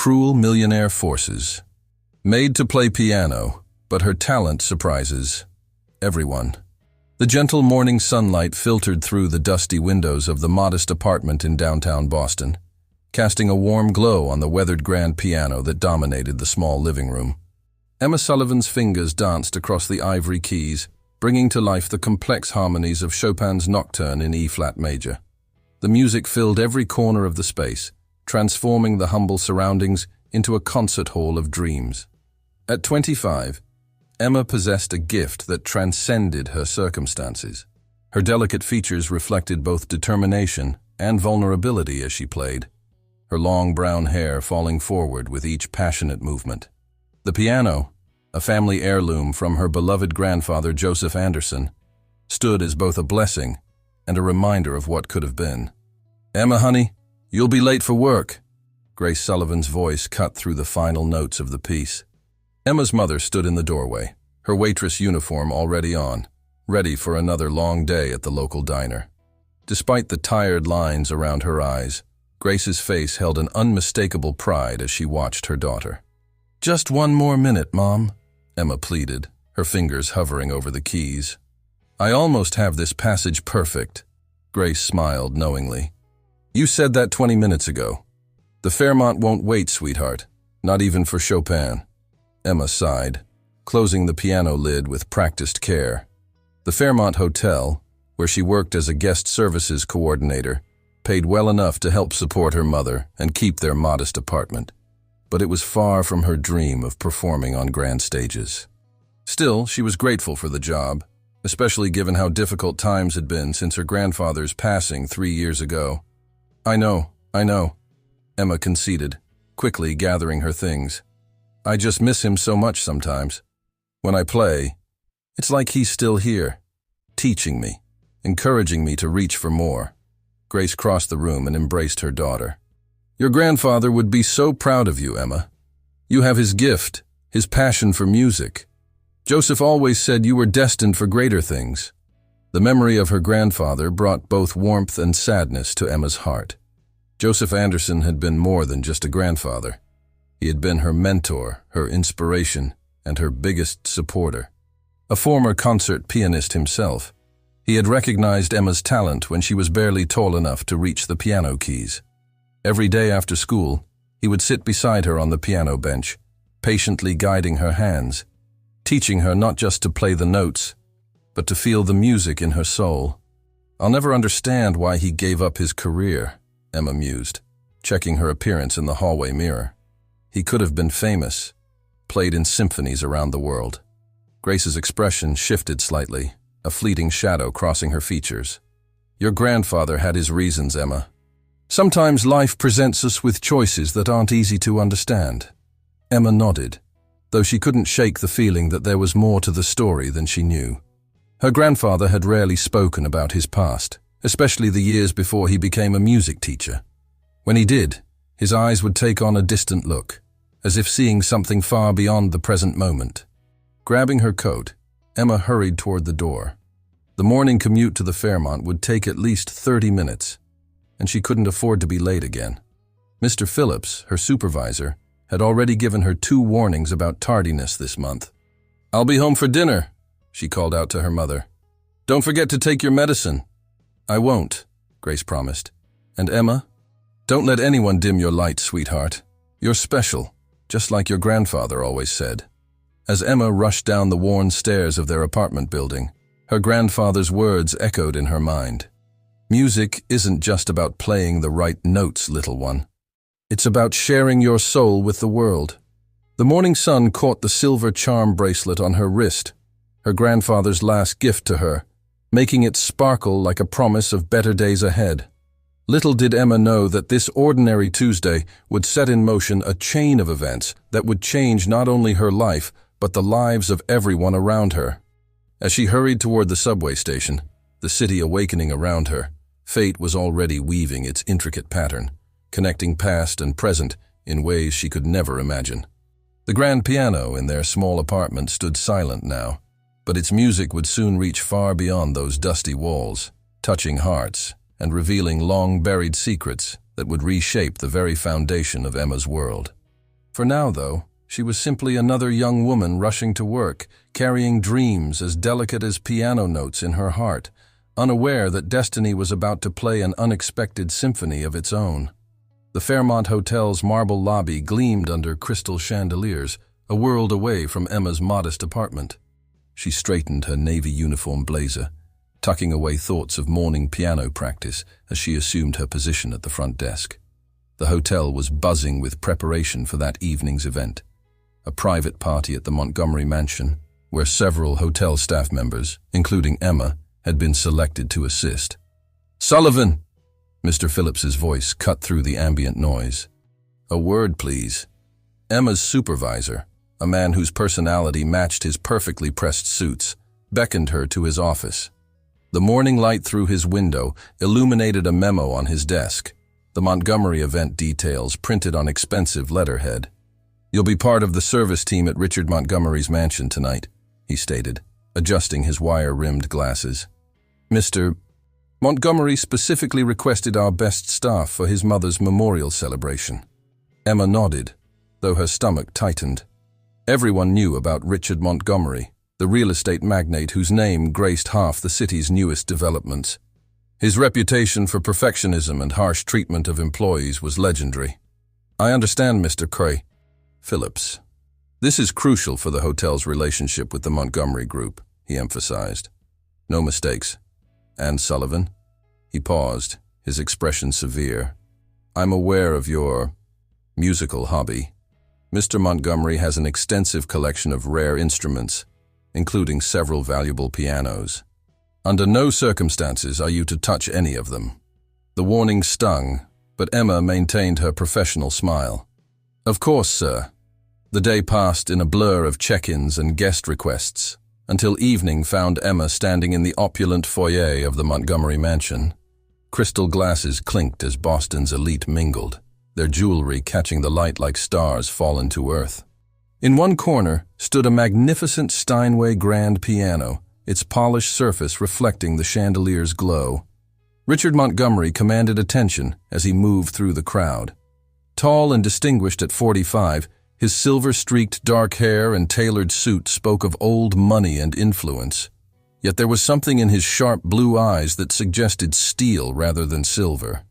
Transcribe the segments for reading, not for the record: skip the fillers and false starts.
cruel millionaire forces. Made to play piano, but her talent surprises everyone. The gentle morning sunlight filtered through the dusty windows of the modest apartment in downtown Boston, casting a warm glow on the weathered grand piano that dominated the small living room. Emma Sullivan's fingers danced across the ivory keys, bringing to life the complex harmonies of Chopin's Nocturne in E-flat major. The music filled every corner of the space, transforming the humble surroundings into a concert hall of dreams. At 25, Emma possessed a gift that transcended her circumstances. Her delicate features reflected both determination and vulnerability as she played, her long brown hair falling forward with each passionate movement. The piano, a family heirloom from her beloved grandfather Joseph Anderson, stood as both a blessing and a reminder of what could have been. "Emma, honey, you'll be late for work." Grace Sullivan's voice cut through the final notes of the piece. Emma's mother stood in the doorway, her waitress uniform already on, ready for another long day at the local diner. Despite the tired lines around her eyes, Grace's face held an unmistakable pride as she watched her daughter. "Just one more minute, Mom," Emma pleaded, her fingers hovering over the keys. "I almost have this passage perfect." Grace smiled knowingly. "You said that 20 minutes ago. The Fairmont won't wait, sweetheart, not even for Chopin." Emma sighed, closing the piano lid with practiced care. The Fairmont Hotel, where she worked as a guest services coordinator, paid well enough to help support her mother and keep their modest apartment. But it was far from her dream of performing on grand stages. Still, she was grateful for the job, especially given how difficult times had been since her grandfather's passing 3 years ago. I know, Emma conceded, quickly gathering her things. "I just miss him so much sometimes. When I play, it's like he's still here, teaching me, encouraging me to reach for more." Grace crossed the room and embraced her daughter. "Your grandfather would be so proud of you, Emma. You have his gift, his passion for music. Joseph always said you were destined for greater things." The memory of her grandfather brought both warmth and sadness to Emma's heart. Joseph Anderson had been more than just a grandfather. He had been her mentor, her inspiration, and her biggest supporter. A former concert pianist himself, he had recognized Emma's talent when she was barely tall enough to reach the piano keys. Every day after school, he would sit beside her on the piano bench, patiently guiding her hands, teaching her not just to play the notes, but to feel the music in her soul. "I'll never understand why he gave up his career," Emma mused, checking her appearance in the hallway mirror. "He could have been famous, played in symphonies around the world." Grace's expression shifted slightly, a fleeting shadow crossing her features. "Your grandfather had his reasons, Emma. Sometimes life presents us with choices that aren't easy to understand." Emma nodded, though she couldn't shake the feeling that there was more to the story than she knew. Her grandfather had rarely spoken about his past, especially the years before he became a music teacher. When he did, his eyes would take on a distant look, as if seeing something far beyond the present moment. Grabbing her coat, Emma hurried toward the door. The morning commute to the Fairmont would take at least 30 minutes, and she couldn't afford to be late again. Mr. Phillips, her supervisor, had already given her 2 warnings about tardiness this month. "I'll be home for dinner," she called out to her mother. "Don't forget to take your medicine." "I won't," Grace promised. "And Emma, don't let anyone dim your light, sweetheart. You're special, just like your grandfather always said." As Emma rushed down the worn stairs of their apartment building, her grandfather's words echoed in her mind. "Music isn't just about playing the right notes, little one. It's about sharing your soul with the world." The morning sun caught the silver charm bracelet on her wrist, her grandfather's last gift to her, making it sparkle like a promise of better days ahead. Little did Emma know that this ordinary Tuesday would set in motion a chain of events that would change not only her life, but the lives of everyone around her. As she hurried toward the subway station, the city awakening around her, fate was already weaving its intricate pattern, connecting past and present in ways she could never imagine. The grand piano in their small apartment stood silent now, but its music would soon reach far beyond those dusty walls, touching hearts and revealing long-buried secrets that would reshape the very foundation of Emma's world. For now, though, she was simply another young woman rushing to work, carrying dreams as delicate as piano notes in her heart, unaware that destiny was about to play an unexpected symphony of its own. The Fairmont Hotel's marble lobby gleamed under crystal chandeliers, a world away from Emma's modest apartment. She straightened her navy uniform blazer, tucking away thoughts of morning piano practice as she assumed her position at the front desk. The hotel was buzzing with preparation for that evening's event, a private party at the Montgomery mansion, where several hotel staff members, including Emma, had been selected to assist. "Sullivan!" Mr. Phillips's voice cut through the ambient noise. "A word, please." Emma's supervisor, a man whose personality matched his perfectly pressed suits, beckoned her to his office. The morning light through his window illuminated a memo on his desk, the Montgomery event details printed on expensive letterhead. "You'll be part of the service team at Richard Montgomery's mansion tonight," he stated, adjusting his wire-rimmed glasses. "Mr. Montgomery specifically requested our best staff for his mother's memorial celebration." Emma nodded, though her stomach tightened. Everyone knew about Richard Montgomery, the real estate magnate whose name graced half the city's newest developments. His reputation for perfectionism and harsh treatment of employees was legendary. "I understand, Mr. Cray. Phillips. This is crucial for the hotel's relationship with the Montgomery Group," he emphasized. "No mistakes. And Sullivan?" He paused, his expression severe. "I'm aware of your musical hobby. Mr. Montgomery has an extensive collection of rare instruments, including several valuable pianos. Under no circumstances are you to touch any of them." The warning stung, but Emma maintained her professional smile. "Of course, sir." The day passed in a blur of check-ins and guest requests, until evening found Emma standing in the opulent foyer of the Montgomery mansion. Crystal glasses clinked as Boston's elite mingled, their jewelry catching the light like stars fallen to earth. In one corner stood a magnificent Steinway grand piano, its polished surface reflecting the chandelier's glow. Richard Montgomery commanded attention as he moved through the crowd. Tall and distinguished at 45, his silver-streaked dark hair and tailored suit spoke of old money and influence. Yet there was something in his sharp blue eyes that suggested steel rather than silver.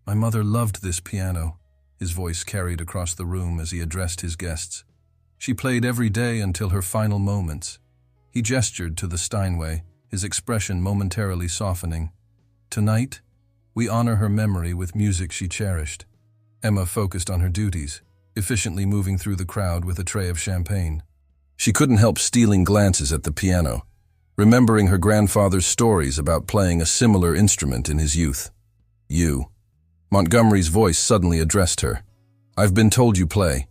"My mother loved this piano," his voice carried across the room as he addressed his guests. "She played every day until her final moments." He gestured to the Steinway, his expression momentarily softening. "Tonight, we honor her memory with music she cherished." Emma focused on her duties, efficiently moving through the crowd with a tray of champagne. She couldn't help stealing glances at the piano, remembering her grandfather's stories about playing a similar instrument in his youth. "You." Montgomery's voice suddenly addressed her. "I've been told you play."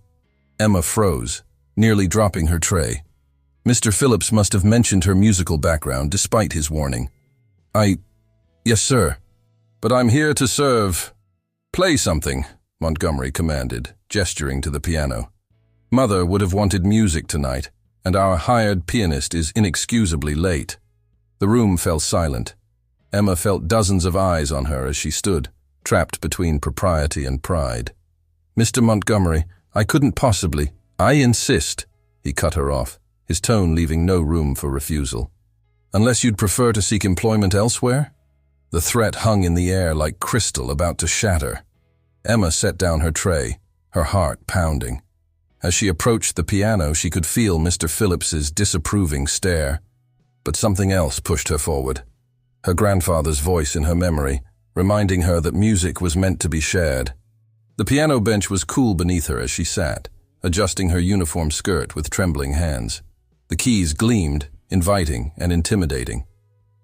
Emma froze, nearly dropping her tray. Mr. Phillips must have mentioned her musical background despite his warning. Yes, sir. But I'm here to serve." "Play something," Montgomery commanded, gesturing to the piano. "Mother would have wanted music tonight, and our hired pianist is inexcusably late." The room fell silent. Emma felt dozens of eyes on her as she stood, trapped between propriety and pride. "Mr. Montgomery, I couldn't possibly—" "I insist," he cut her off, his tone leaving no room for refusal. "Unless you'd prefer to seek employment elsewhere?" The threat hung in the air like crystal about to shatter. Emma set down her tray, her heart pounding. As she approached the piano, she could feel Mr. Phillips's disapproving stare. But something else pushed her forward. Her grandfather's voice in her memory, reminding her that music was meant to be shared. The piano bench was cool beneath her as she sat, adjusting her uniform skirt with trembling hands. The keys gleamed, inviting and intimidating.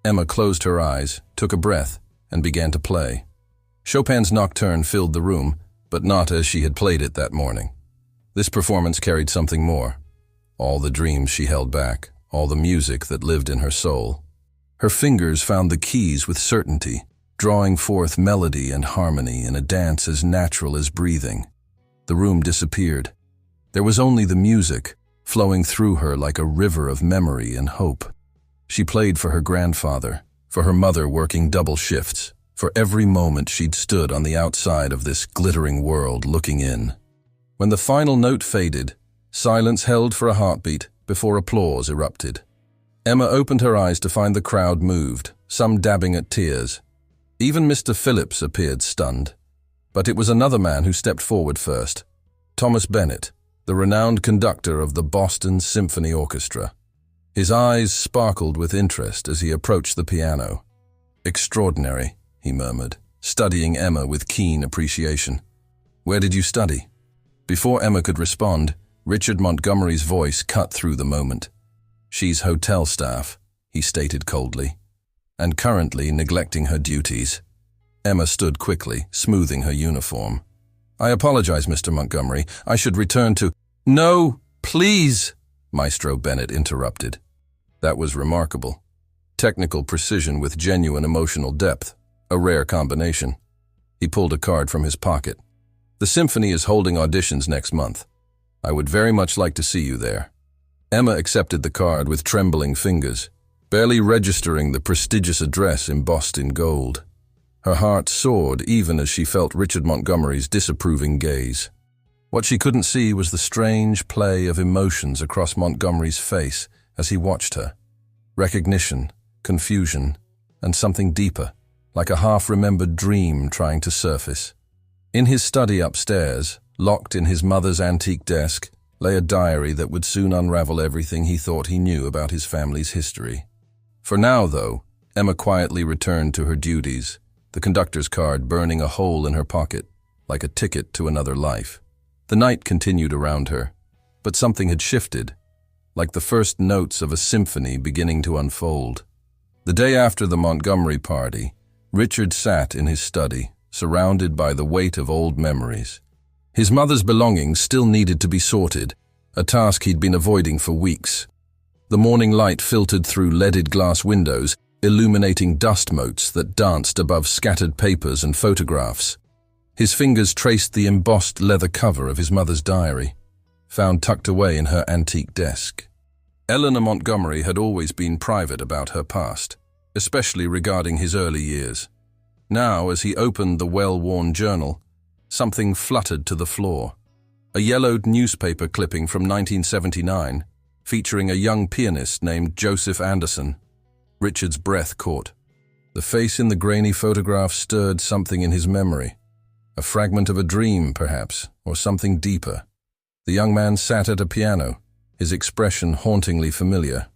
Emma closed her eyes, took a breath, and began to play. Chopin's Nocturne filled the room, but not as she had played it that morning. This performance carried something more. All the dreams she held back, all the music that lived in her soul. Her fingers found the keys with certainty, drawing forth melody and harmony in a dance as natural as breathing. The room disappeared. There was only the music, flowing through her like a river of memory and hope. She played for her grandfather, for her mother working double shifts, for every moment she'd stood on the outside of this glittering world looking in. When the final note faded, silence held for a heartbeat before applause erupted. Emma opened her eyes to find the crowd moved, some dabbing at tears. Even Mr. Phillips appeared stunned. But it was another man who stepped forward first. Thomas Bennett, the renowned conductor of the Boston Symphony Orchestra. His eyes sparkled with interest as he approached the piano. "Extraordinary," he murmured, studying Emma with keen appreciation. "Where did you study?" Before Emma could respond, Richard Montgomery's voice cut through the moment. "She's hotel staff," he stated coldly, "and currently neglecting her duties." Emma stood quickly, smoothing her uniform. "I apologize, Mr. Montgomery. I should return to—" "No, please," Maestro Bennett interrupted. That was remarkable. Technical precision with genuine emotional depth, a rare combination. He pulled a card from his pocket. "The symphony is holding auditions next month. I would very much like to see you there." Emma accepted the card with trembling fingers, barely registering the prestigious address embossed in gold. Her heart soared even as she felt Richard Montgomery's disapproving gaze. What she couldn't see was the strange play of emotions across Montgomery's face as he watched her. Recognition, confusion, and something deeper, like a half-remembered dream trying to surface. In his study upstairs, locked in his mother's antique desk, lay a diary that would soon unravel everything he thought he knew about his family's history. For now, though, Emma quietly returned to her duties, the conductor's card burning a hole in her pocket, like a ticket to another life. The night continued around her, but something had shifted, like the first notes of a symphony beginning to unfold. The day after the Montgomery party, Richard sat in his study, surrounded by the weight of old memories. His mother's belongings still needed to be sorted, a task he'd been avoiding for weeks. The morning light filtered through leaded glass windows, illuminating dust motes that danced above scattered papers and photographs. His fingers traced the embossed leather cover of his mother's diary, found tucked away in her antique desk. Eleanor Montgomery had always been private about her past, especially regarding his early years. Now, as he opened the well-worn journal, something fluttered to the floor. A yellowed newspaper clipping from 1979, featuring a young pianist named Joseph Anderson. Richard's breath caught. The face in the grainy photograph stirred something in his memory. A fragment of a dream, perhaps, or something deeper. The young man sat at a piano, his expression hauntingly familiar.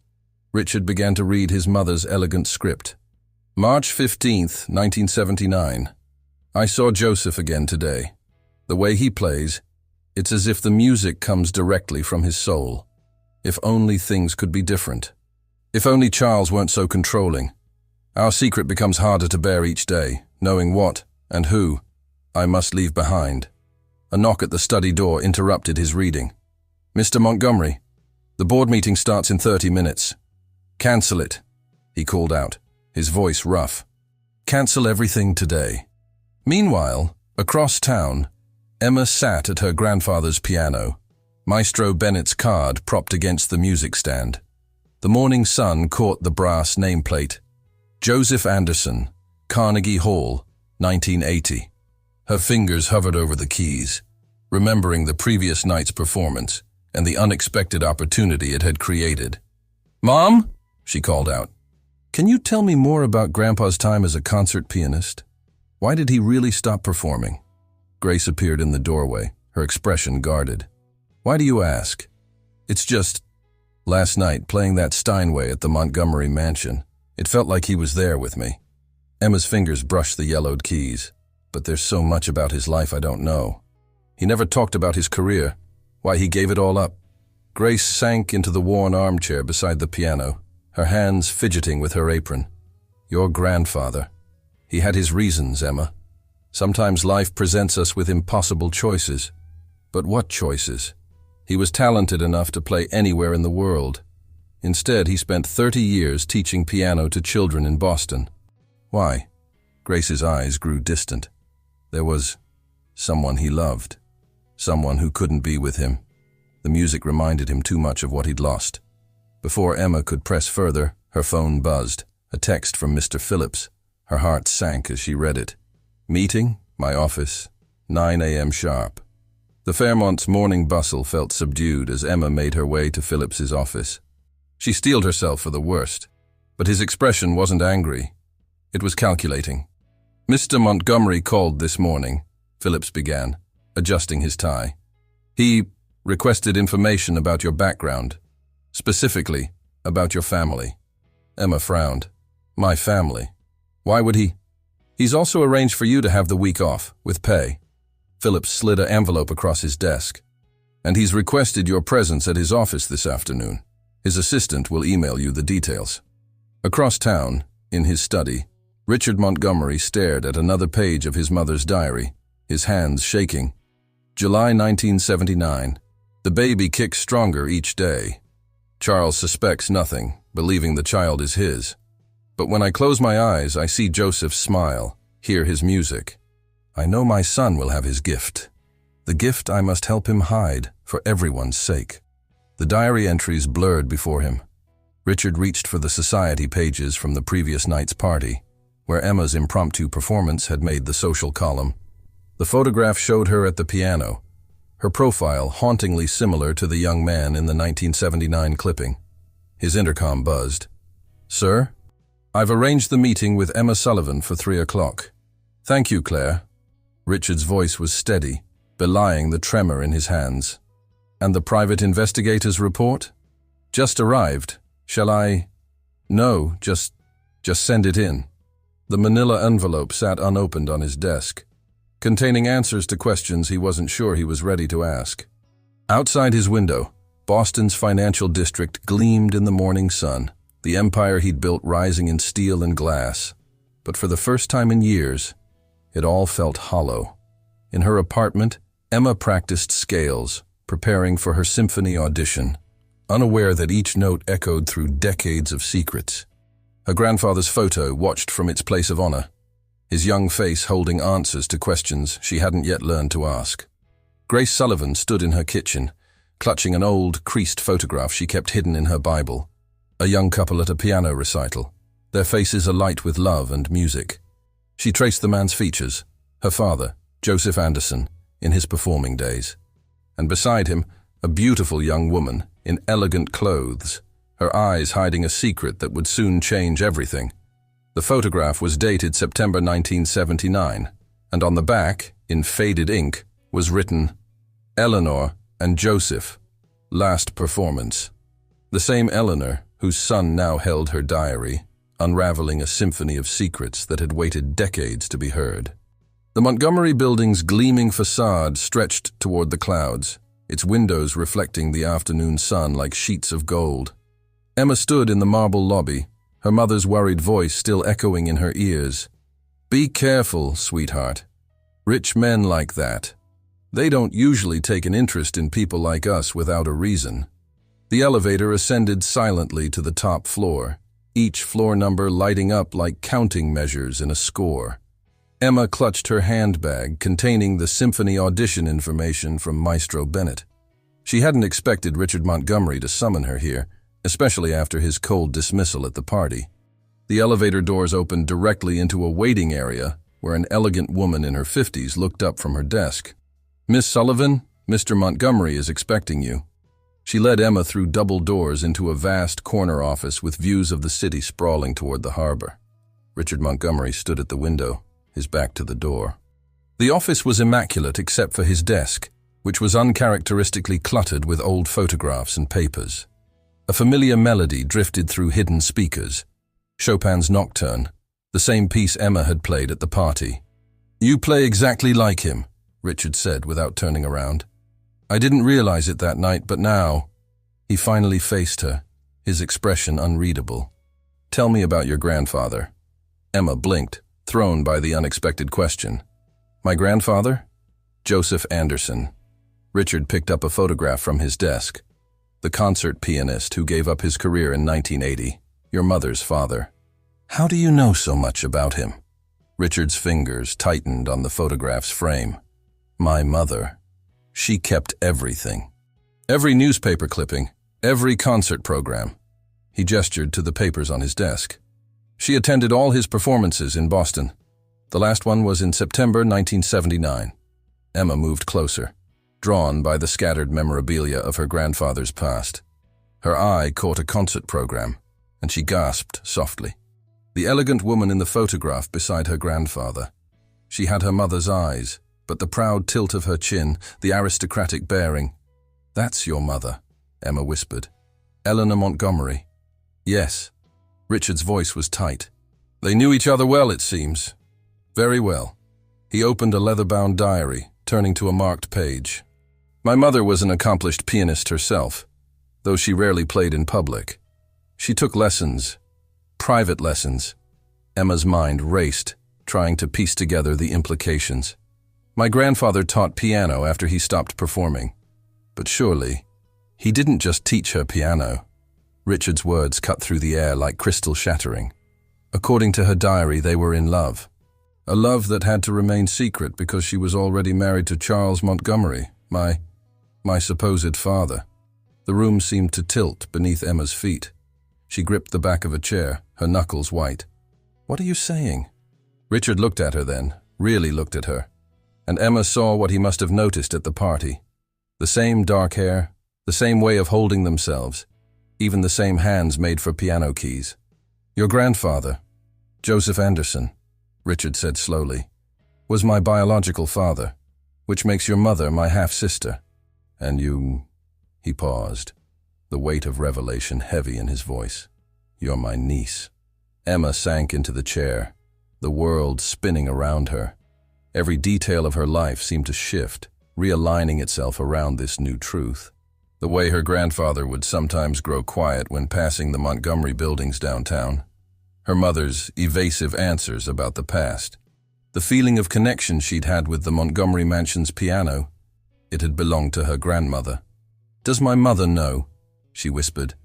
Richard began to read his mother's elegant script. March 15th, 1979. I saw Joseph again today. The way he plays, it's as if the music comes directly from his soul. If only things could be different. If only Charles weren't so controlling. Our secret becomes harder to bear each day, knowing what, and who, I must leave behind. A knock at the study door interrupted his reading. "Mr. Montgomery, the board meeting starts in 30 minutes. Cancel it," he called out, his voice rough. "Cancel everything today." Meanwhile, across town, Emma sat at her grandfather's piano, Maestro Bennett's card propped against the music stand. The morning sun caught the brass nameplate. Joseph Anderson, Carnegie Hall, 1980. Her fingers hovered over the keys, remembering the previous night's performance and the unexpected opportunity it had created. "Mom," she called out, "can you tell me more about Grandpa's time as a concert pianist? Why did he really stop performing?" Grace appeared in the doorway, her expression guarded. "Why do you ask?" "It's just, last night, playing that Steinway at the Montgomery mansion, it felt like he was there with me." Emma's fingers brushed the yellowed keys. "But there's so much about his life I don't know. He never talked about his career, why he gave it all up." Grace sank into the worn armchair beside the piano, her hands fidgeting with her apron. "Your grandfather. He had his reasons, Emma. Sometimes life presents us with impossible choices. But what choices? He was talented enough to play anywhere in the world. Instead, he spent 30 years teaching piano to children in Boston. Why?" Grace's eyes grew distant. There was someone he loved, someone who couldn't be with him. The music reminded him too much of what he'd lost. Before Emma could press further, her phone buzzed, a text from Mr. Phillips. Her heart sank as she read it. "Meeting, my office, 9 a.m. sharp." The Fairmont's morning bustle felt subdued as Emma made her way to Phillips's office. She steeled herself for the worst, but his expression wasn't angry. It was calculating. "Mr. Montgomery called this morning," Phillips began, adjusting his tie. "He requested information about your background, specifically about your family." Emma frowned. "My family? Why would he?" "He's also arranged for you to have the week off, with pay." Phillips slid an envelope across his desk. "And he's requested your presence at his office this afternoon. His assistant will email you the details." Across town, in his study, Richard Montgomery stared at another page of his mother's diary, his hands shaking. July 1979. The baby kicks stronger each day. Charles suspects nothing, believing the child is his. But when I close my eyes, I see Joseph smile, hear his music. I know my son will have his gift. The gift I must help him hide, for everyone's sake. The diary entries blurred before him. Richard reached for the society pages from the previous night's party, where Emma's impromptu performance had made the social column. The photograph showed her at the piano, her profile hauntingly similar to the young man in the 1979 clipping. His intercom buzzed. "Sir, I've arranged the meeting with Emma Sullivan for 3 o'clock. "Thank you, Claire." Richard's voice was steady, belying the tremor in his hands. "And the private investigator's report?" "Just arrived. Shall I?" "No, just send it in." The manila envelope sat unopened on his desk, containing answers to questions he wasn't sure he was ready to ask. Outside his window, Boston's financial district gleamed in the morning sun, the empire he'd built rising in steel and glass. But for the first time in years, it all felt hollow. In her apartment, Emma practiced scales, preparing for her symphony audition, unaware that each note echoed through decades of secrets. Her grandfather's photo watched from its place of honor, his young face holding answers to questions she hadn't yet learned to ask. Grace Sullivan stood in her kitchen, clutching an old, creased photograph she kept hidden in her Bible. A young couple at a piano recital, their faces alight with love and music. She traced the man's features, her father, Joseph Anderson, in his performing days. And beside him, a beautiful young woman in elegant clothes, her eyes hiding a secret that would soon change everything. The photograph was dated September 1979, and on the back, in faded ink, was written, "Eleanor and Joseph, last performance." The same Eleanor, whose son now held her diary, unraveling a symphony of secrets that had waited decades to be heard. The Montgomery Building's gleaming facade stretched toward the clouds, its windows reflecting the afternoon sun like sheets of gold. Emma stood in the marble lobby, her mother's worried voice still echoing in her ears. "Be careful, sweetheart. Rich men like that. They don't usually take an interest in people like us without a reason." The elevator ascended silently to the top floor, each floor number lighting up like counting measures in a score. Emma clutched her handbag containing the symphony audition information from Maestro Bennett. She hadn't expected Richard Montgomery to summon her here, especially after his cold dismissal at the party. The elevator doors opened directly into a waiting area where an elegant woman in her 50s looked up from her desk. "Miss Sullivan, Mr. Montgomery is expecting you." She led Emma through double doors into a vast corner office with views of the city sprawling toward the harbor. Richard Montgomery stood at the window, his back to the door. The office was immaculate except for his desk, which was uncharacteristically cluttered with old photographs and papers. A familiar melody drifted through hidden speakers, Chopin's Nocturne, the same piece Emma had played at the party. "You play exactly like him," Richard said without turning around. "I didn't realize it that night, but now..." He finally faced her, his expression unreadable. "Tell me about your grandfather." Emma blinked, thrown by the unexpected question. "My grandfather? Joseph Anderson." Richard picked up a photograph from his desk. "The concert pianist who gave up his career in 1980, your mother's father." "How do you know so much about him?" Richard's fingers tightened on the photograph's frame. "My mother. She kept everything. Every newspaper clipping, every concert program." He gestured to the papers on his desk. "She attended all his performances in Boston. The last one was in September 1979. Emma moved closer. drawn by the scattered memorabilia of her grandfather's past. Her eye caught a concert program, and she gasped softly. The elegant woman in the photograph beside her grandfather. She had her mother's eyes, but the proud tilt of her chin, the aristocratic bearing. "That's your mother," Emma whispered. "Eleanor Montgomery." "Yes." Richard's voice was tight. They knew each other well, it seems. Very well. He opened a leather-bound diary, turning to a marked page. "My mother was an accomplished pianist herself, though she rarely played in public. She took lessons, private lessons." Emma's mind raced, trying to piece together the implications. "My grandfather taught piano after he stopped performing. But surely, he didn't just teach her piano." Richard's words cut through the air like crystal shattering. According to her diary, they were in love. A love that had to remain secret because she was already married to Charles Montgomery, my supposed father. The room seemed to tilt beneath Emma's feet. She gripped the back of a chair, her knuckles white. "What are you saying?" Richard looked at her then, really looked at her. And Emma saw what he must have noticed at the party. The same dark hair, the same way of holding themselves, even the same hands made for piano keys. "Your grandfather, Joseph Anderson," Richard said slowly, "was my biological father, which makes your mother my half-sister. And you—" He paused, the weight of revelation heavy in his voice. "You're my niece." Emma sank into the chair, the world spinning around her. Every detail of her life seemed to shift, realigning itself around this new truth. The way her grandfather would sometimes grow quiet when passing the Montgomery buildings downtown. Her mother's evasive answers about the past. The feeling of connection she'd had with the Montgomery mansion's piano. It had belonged to her grandmother. "Does my mother know?" she whispered.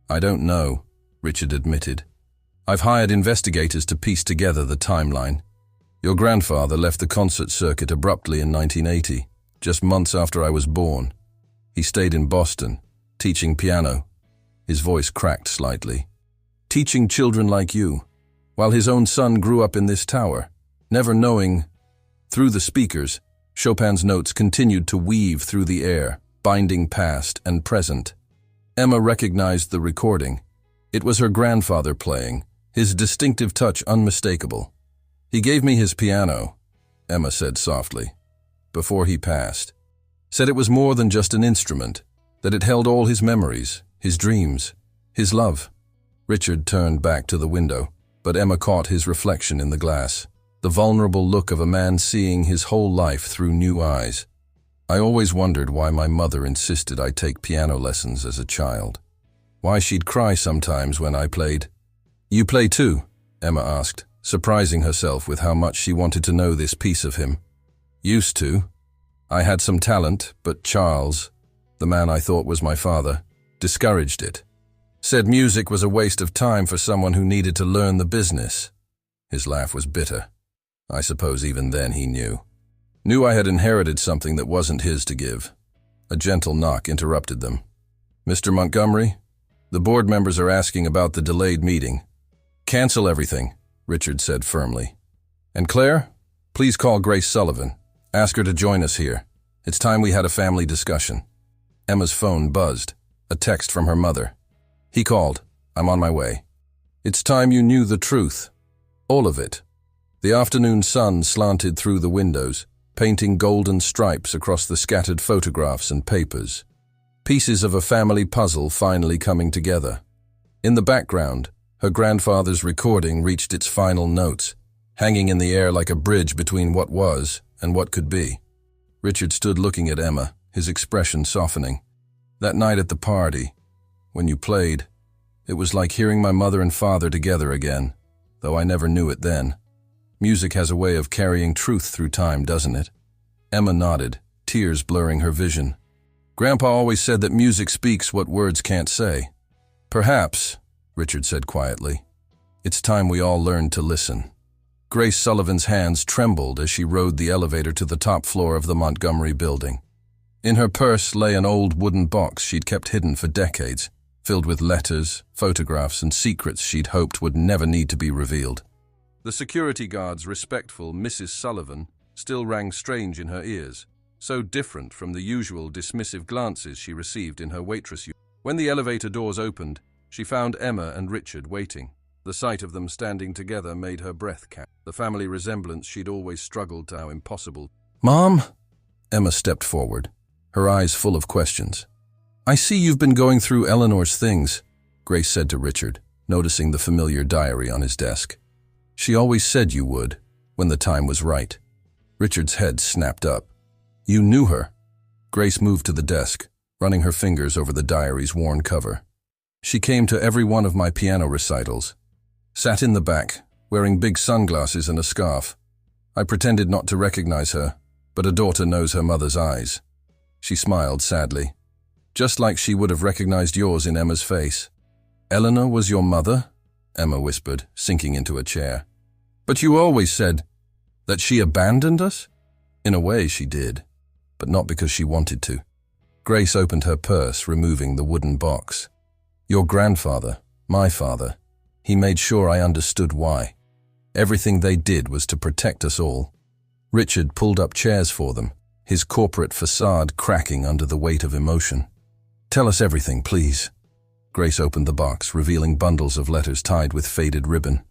"I don't know," Richard admitted. "I've hired investigators to piece together the timeline. Your grandfather left the concert circuit abruptly in 1980, just months after I was born. He stayed in Boston, teaching piano." His voice cracked slightly. "Teaching children like you, while his own son grew up in this tower, never knowing." Through the speakers, Chopin's notes continued to weave through the air, binding past and present. Emma recognized the recording. It was her grandfather playing, his distinctive touch unmistakable. "He gave me his piano," Emma said softly, "before he passed. Said it was more than just an instrument, that it held all his memories, his dreams, his love." Richard turned back to the window, but Emma caught his reflection in the glass, the vulnerable look of a man seeing his whole life through new eyes. "I always wondered why my mother insisted I take piano lessons as a child. Why she'd cry sometimes when I played." "You play too?" Emma asked, surprising herself with how much she wanted to know this piece of him. "Used to. I had some talent, but Charles, the man I thought was my father, discouraged it. Said music was a waste of time for someone who needed to learn the business." His laugh was bitter. I suppose even then he knew. Knew I had inherited something that wasn't his to give. A gentle knock interrupted them. "Mr. Montgomery, the board members are asking about the delayed meeting." "Cancel everything," Richard said firmly. "And Claire, please call Grace Sullivan. Ask her to join us here. It's time we had a family discussion." Emma's phone buzzed, a text from her mother. He called. "I'm on my way." "It's time you knew the truth. All of it." The afternoon sun slanted through the windows, painting golden stripes across the scattered photographs and papers. Pieces of a family puzzle finally coming together. In the background, her grandfather's recording reached its final notes, hanging in the air like a bridge between what was and what could be. Richard stood looking at Emma, his expression softening. "That night at the party, when you played, it was like hearing my mother and father together again, though I never knew it then. Music has a way of carrying truth through time, doesn't it?" Emma nodded, tears blurring her vision. "Grandpa always said that music speaks what words can't say." "Perhaps," Richard said quietly. "It's time we all learned to listen." Grace Sullivan's hands trembled as she rode the elevator to the top floor of the Montgomery building. In her purse lay an old wooden box she'd kept hidden for decades, filled with letters, photographs, and secrets she'd hoped would never need to be revealed. The security guard's respectful Mrs. Sullivan still rang strange in her ears, so different from the usual dismissive glances she received in her waitress uniform. When the elevator doors opened, she found Emma and Richard waiting. The sight of them standing together made her breath catch. The family resemblance she'd always struggled to how impossible. "Mom?" Emma stepped forward, her eyes full of questions. "I see you've been going through Eleanor's things," Grace said to Richard, noticing the familiar diary on his desk. "She always said you would, when the time was right." Richard's head snapped up. "You knew her?" Grace moved to the desk, running her fingers over the diary's worn cover. "She came to every one of my piano recitals. Sat in the back, wearing big sunglasses and a scarf. I pretended not to recognize her, but a daughter knows her mother's eyes." She smiled sadly, "Just like she would have recognized yours in Emma's face." "Eleanor was your mother?" Emma whispered, sinking into a chair. "But you always said that she abandoned us?" "In a way she did, but not because she wanted to." Grace opened her purse, removing the wooden box. "Your grandfather, my father, he made sure I understood why. Everything they did was to protect us all." Richard pulled up chairs for them, his corporate facade cracking under the weight of emotion. "Tell us everything, please." Grace opened the box, revealing bundles of letters tied with faded ribbon.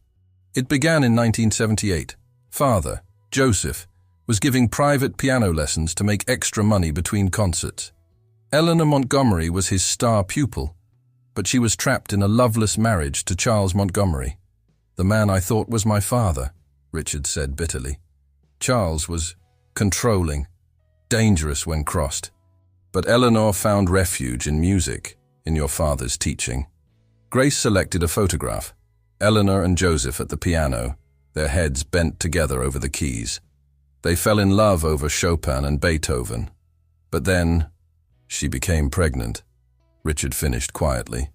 "It began in 1978. Father, Joseph, was giving private piano lessons to make extra money between concerts. Eleanor Montgomery was his star pupil, but she was trapped in a loveless marriage to Charles Montgomery, the man I thought was my father," Richard said bitterly. "Charles was controlling, dangerous when crossed. But Eleanor found refuge in music, in your father's teaching." Grace selected a photograph. Eleanor and Joseph at the piano, their heads bent together over the keys. They fell in love over Chopin and Beethoven. But then, she became pregnant. Richard finished quietly.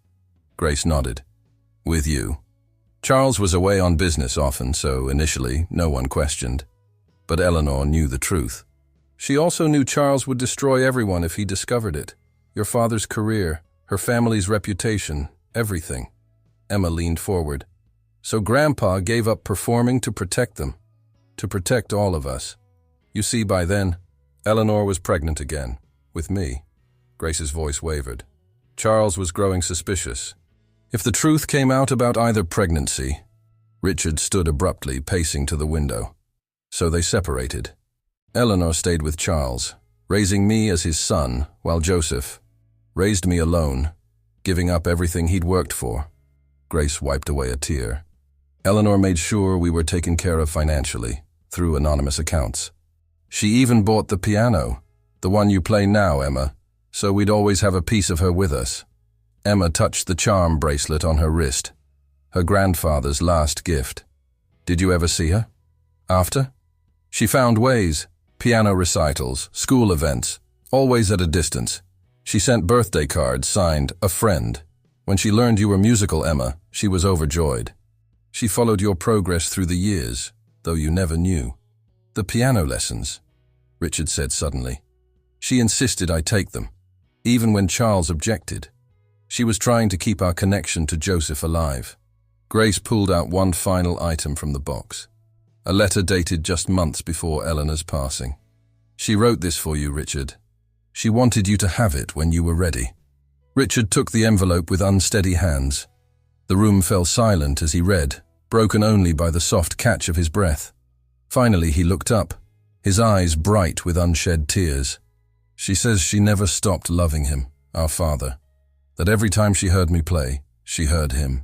Grace nodded. "With you." Charles was away on business often, so initially no one questioned. But Eleanor knew the truth. She also knew Charles would destroy everyone if he discovered it. Your father's career, her family's reputation, everything. Emma leaned forward. "So Grandpa gave up performing to protect them, to protect all of us. You see, by then, Eleanor was pregnant again, with me." Grace's voice wavered. Charles was growing suspicious. If the truth came out about either pregnancy, Richard stood abruptly, pacing to the window. So they separated. Eleanor stayed with Charles, raising me as his son, while Joseph raised me alone, giving up everything he'd worked for. Grace wiped away a tear. Eleanor made sure we were taken care of financially, through anonymous accounts. She even bought the piano, the one you play now, Emma, so we'd always have a piece of her with us. Emma touched the charm bracelet on her wrist, her grandfather's last gift. "Did you ever see her? After?" "She found ways, piano recitals, school events, always at a distance. She sent birthday cards signed, 'A Friend.' When she learned you were musical, Emma, she was overjoyed. She followed your progress through the years, though you never knew." "The piano lessons," Richard said suddenly. "She insisted I take them, even when Charles objected. She was trying to keep our connection to Joseph alive." Grace pulled out one final item from the box. A letter dated just months before Eleanor's passing. "She wrote this for you, Richard. She wanted you to have it when you were ready." Richard took the envelope with unsteady hands. The room fell silent as he read, broken only by the soft catch of his breath. Finally he looked up, his eyes bright with unshed tears. "She says she never stopped loving him, our father. That every time she heard me play, she heard him.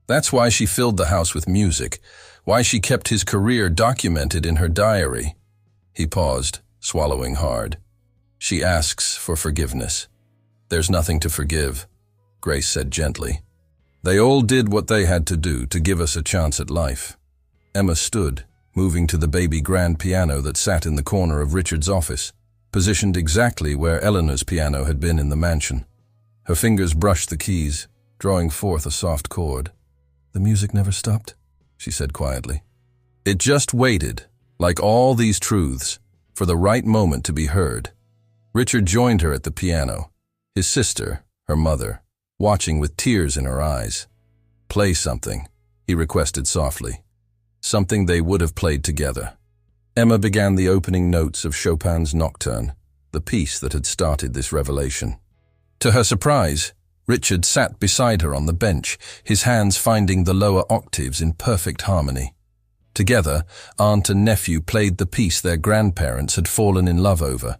That's why she filled the house with music, why she kept his career documented in her diary." He paused, swallowing hard. "She asks for forgiveness." "There's nothing to forgive," Grace said gently. "They all did what they had to do to give us a chance at life." Emma stood, moving to the baby grand piano that sat in the corner of Richard's office, positioned exactly where Eleanor's piano had been in the mansion. Her fingers brushed the keys, drawing forth a soft chord. "The music never stopped," she said quietly. "It just waited, like all these truths, for the right moment to be heard." Richard joined her at the piano, his sister, her mother, watching with tears in her eyes. "Play something," he requested softly. Something they would have played together. Emma began the opening notes of Chopin's Nocturne, the piece that had started this revelation. To her surprise, Richard sat beside her on the bench, his hands finding the lower octaves in perfect harmony. Together, aunt and nephew played the piece their grandparents had fallen in love over,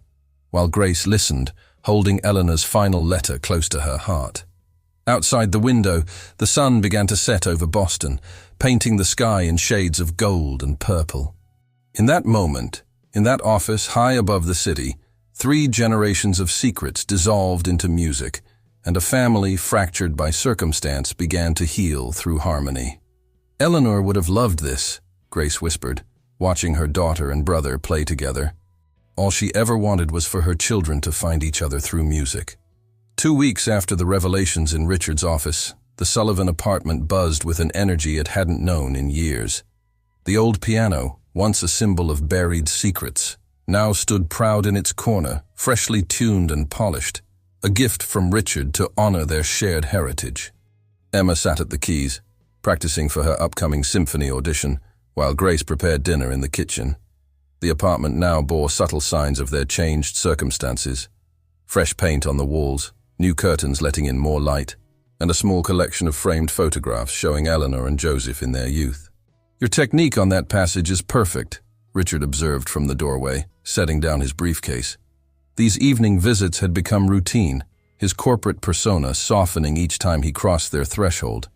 while Grace listened, holding Eleanor's final letter close to her heart. Outside the window, the sun began to set over Boston, painting the sky in shades of gold and purple. In that moment, in that office high above the city, 3 generations of secrets dissolved into music, and a family fractured by circumstance began to heal through harmony. Eleanor would have loved this, Grace whispered, watching her daughter and brother play together. All she ever wanted was for her children to find each other through music. 2 weeks after the revelations in Richard's office, the Sullivan apartment buzzed with an energy it hadn't known in years. The old piano, once a symbol of buried secrets, now stood proud in its corner, freshly tuned and polished, a gift from Richard to honor their shared heritage. Emma sat at the keys, practicing for her upcoming symphony audition, while Grace prepared dinner in the kitchen. The apartment now bore subtle signs of their changed circumstances. Fresh paint on the walls, new curtains letting in more light, and a small collection of framed photographs showing Eleanor and Joseph in their youth. "Your technique on that passage is perfect," Richard observed from the doorway, setting down his briefcase. These evening visits had become routine, his corporate persona softening each time he crossed their threshold.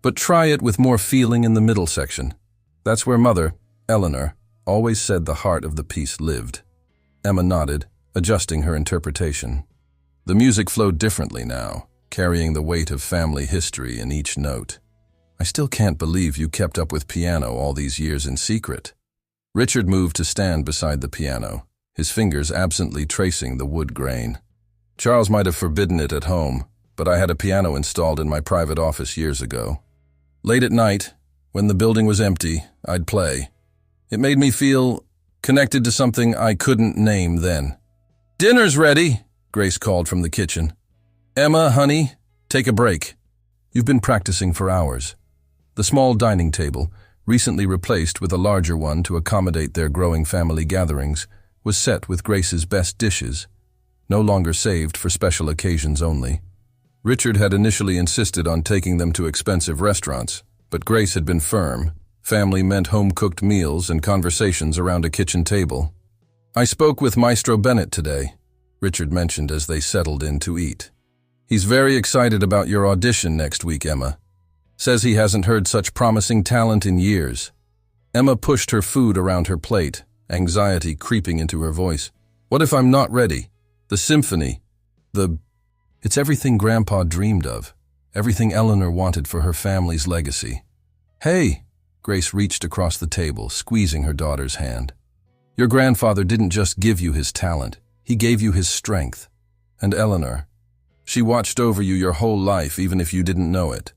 "But try it with more feeling in the middle section. That's where Mother, Eleanor, always said the heart of the piece lived." Emma nodded, adjusting her interpretation. The music flowed differently now, carrying the weight of family history in each note. "I still can't believe you kept up with piano all these years in secret." Richard moved to stand beside the piano, his fingers absently tracing the wood grain. "Charles might have forbidden it at home, but I had a piano installed in my private office years ago. Late at night, when the building was empty, I'd play. It made me feel connected to something I couldn't name then." "Dinner's ready," Grace called from the kitchen. "Emma, honey, take a break." "You've been practicing for hours." The small dining table, recently replaced with a larger one to accommodate their growing family gatherings, was set with Grace's best dishes, no longer saved for special occasions only. Richard had initially insisted on taking them to expensive restaurants, but Grace had been firm. Family meant home-cooked meals and conversations around a kitchen table. "I spoke with Maestro Bennett today," Richard mentioned as they settled in to eat. "He's very excited about your audition next week, Emma. Says he hasn't heard such promising talent in years." Emma pushed her food around her plate, anxiety creeping into her voice. "What if I'm not ready? The symphony, It's everything Grandpa dreamed of, everything Eleanor wanted for her family's legacy." "Hey," Grace reached across the table, squeezing her daughter's hand. "Your grandfather didn't just give you his talent, he gave you his strength. And Eleanor, she watched over you your whole life even if you didn't know it."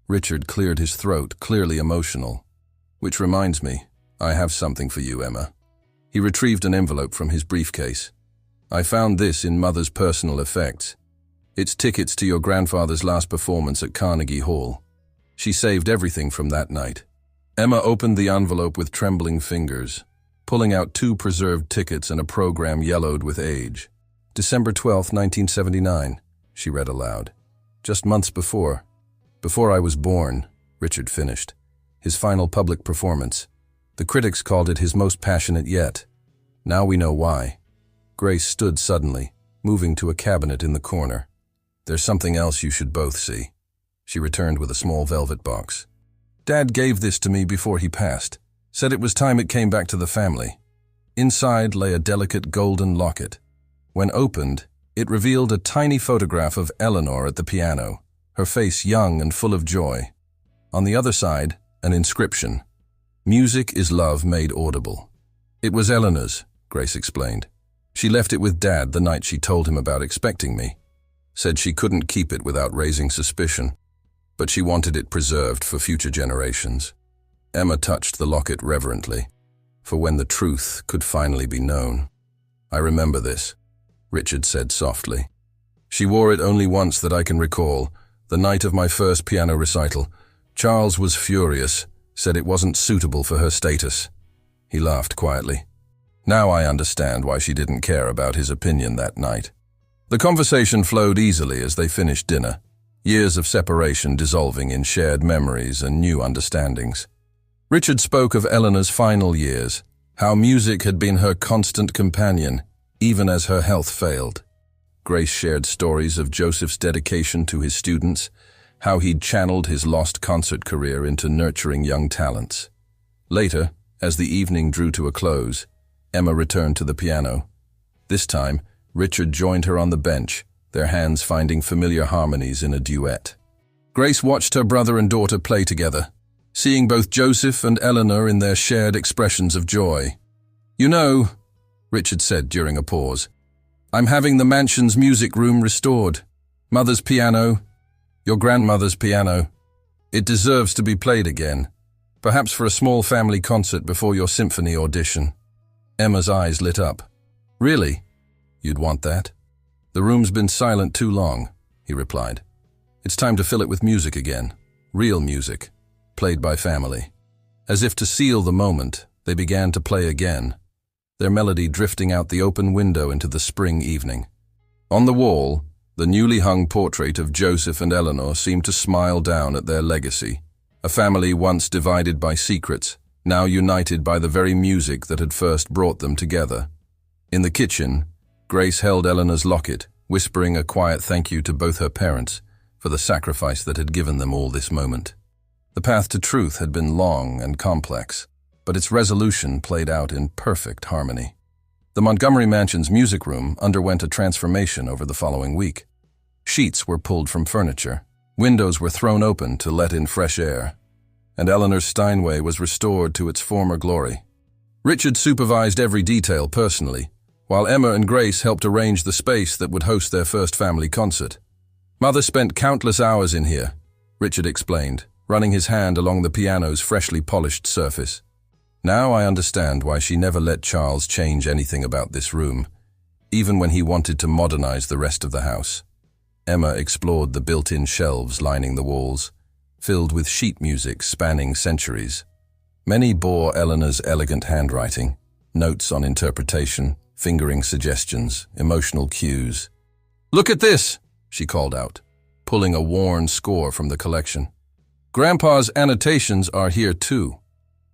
Richard cleared his throat, clearly emotional. "Which reminds me, I have something for you, Emma." He retrieved an envelope from his briefcase. "I found this in Mother's personal effects. It's tickets to your grandfather's last performance at Carnegie Hall. She saved everything from that night." Emma opened the envelope with trembling fingers, pulling out 2 preserved tickets and a program yellowed with age. "December 12, 1979, she read aloud. "Just months before I was born," Richard finished. "His final public performance. The critics called it his most passionate yet. Now we know why." Grace stood suddenly, moving to a cabinet in the corner. "There's something else you should both see." She returned with a small velvet box. "Dad gave this to me before he passed. Said it was time it came back to the family." Inside lay a delicate golden locket. When opened, it revealed a tiny photograph of Eleanor at the piano, her face young and full of joy. On the other side, an inscription. "Music is love made audible." It was Eleanor's, Grace explained. "She left it with Dad the night she told him about expecting me. Said she couldn't keep it without raising suspicion, but she wanted it preserved for future generations." Emma touched the locket reverently, for when the truth could finally be known. "I remember this," Richard said softly. "She wore it only once that I can recall, the night of my first piano recital. Charles was furious, said it wasn't suitable for her status." He laughed quietly. Now I understand why she didn't care about his opinion that night. The conversation flowed easily as they finished dinner, years of separation dissolving in shared memories and new understandings. Richard spoke of Eleanor's final years, how music had been her constant companion, even as her health failed. Grace shared stories of Joseph's dedication to his students, how he'd channeled his lost concert career into nurturing young talents. Later, as the evening drew to a close, Emma returned to the piano. This time, Richard joined her on the bench, their hands finding familiar harmonies in a duet. Grace watched her brother and daughter play together, seeing both Joseph and Eleanor in their shared expressions of joy. "You know," Richard said during a pause, "I'm having the mansion's music room restored. Mother's piano, your grandmother's piano. It deserves to be played again, perhaps for a small family concert before your symphony audition." Emma's eyes lit up. "Really? You'd want that?" "The room's been silent too long," he replied. "It's time to fill it with music again. Real music, played by family." As if to seal the moment, they began to play again, their melody drifting out the open window into the spring evening. On the wall, the newly hung portrait of Joseph and Eleanor seemed to smile down at their legacy, a family once divided by secrets, now united by the very music that had first brought them together. In the kitchen, Grace held Eleanor's locket, whispering a quiet thank you to both her parents for the sacrifice that had given them all this moment. The path to truth had been long and complex, but its resolution played out in perfect harmony. The Montgomery Mansion's music room underwent a transformation over the following week. Sheets were pulled from furniture, windows were thrown open to let in fresh air, and Eleanor's Steinway was restored to its former glory. Richard supervised every detail personally, while Emma and Grace helped arrange the space that would host their first family concert. "Mother spent countless hours in here," Richard explained, running his hand along the piano's freshly polished surface. "Now I understand why she never let Charles change anything about this room, even when he wanted to modernize the rest of the house." Emma explored the built-in shelves lining the walls, filled with sheet music spanning centuries. Many bore Eleanor's elegant handwriting, notes on interpretation, fingering suggestions, emotional cues. "Look at this," she called out, pulling a worn score from the collection. "Grandpa's annotations are here too.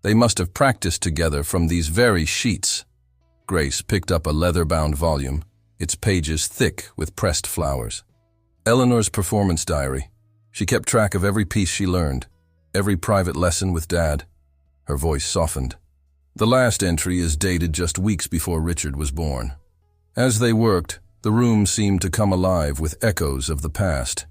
They must have practiced together from these very sheets." Grace picked up a leather-bound volume, its pages thick with pressed flowers. Eleanor's performance diary. She kept track of every piece she learned, every private lesson with Dad. Her voice softened. The last entry is dated just weeks before Richard was born. As they worked, the room seemed to come alive with echoes of the past.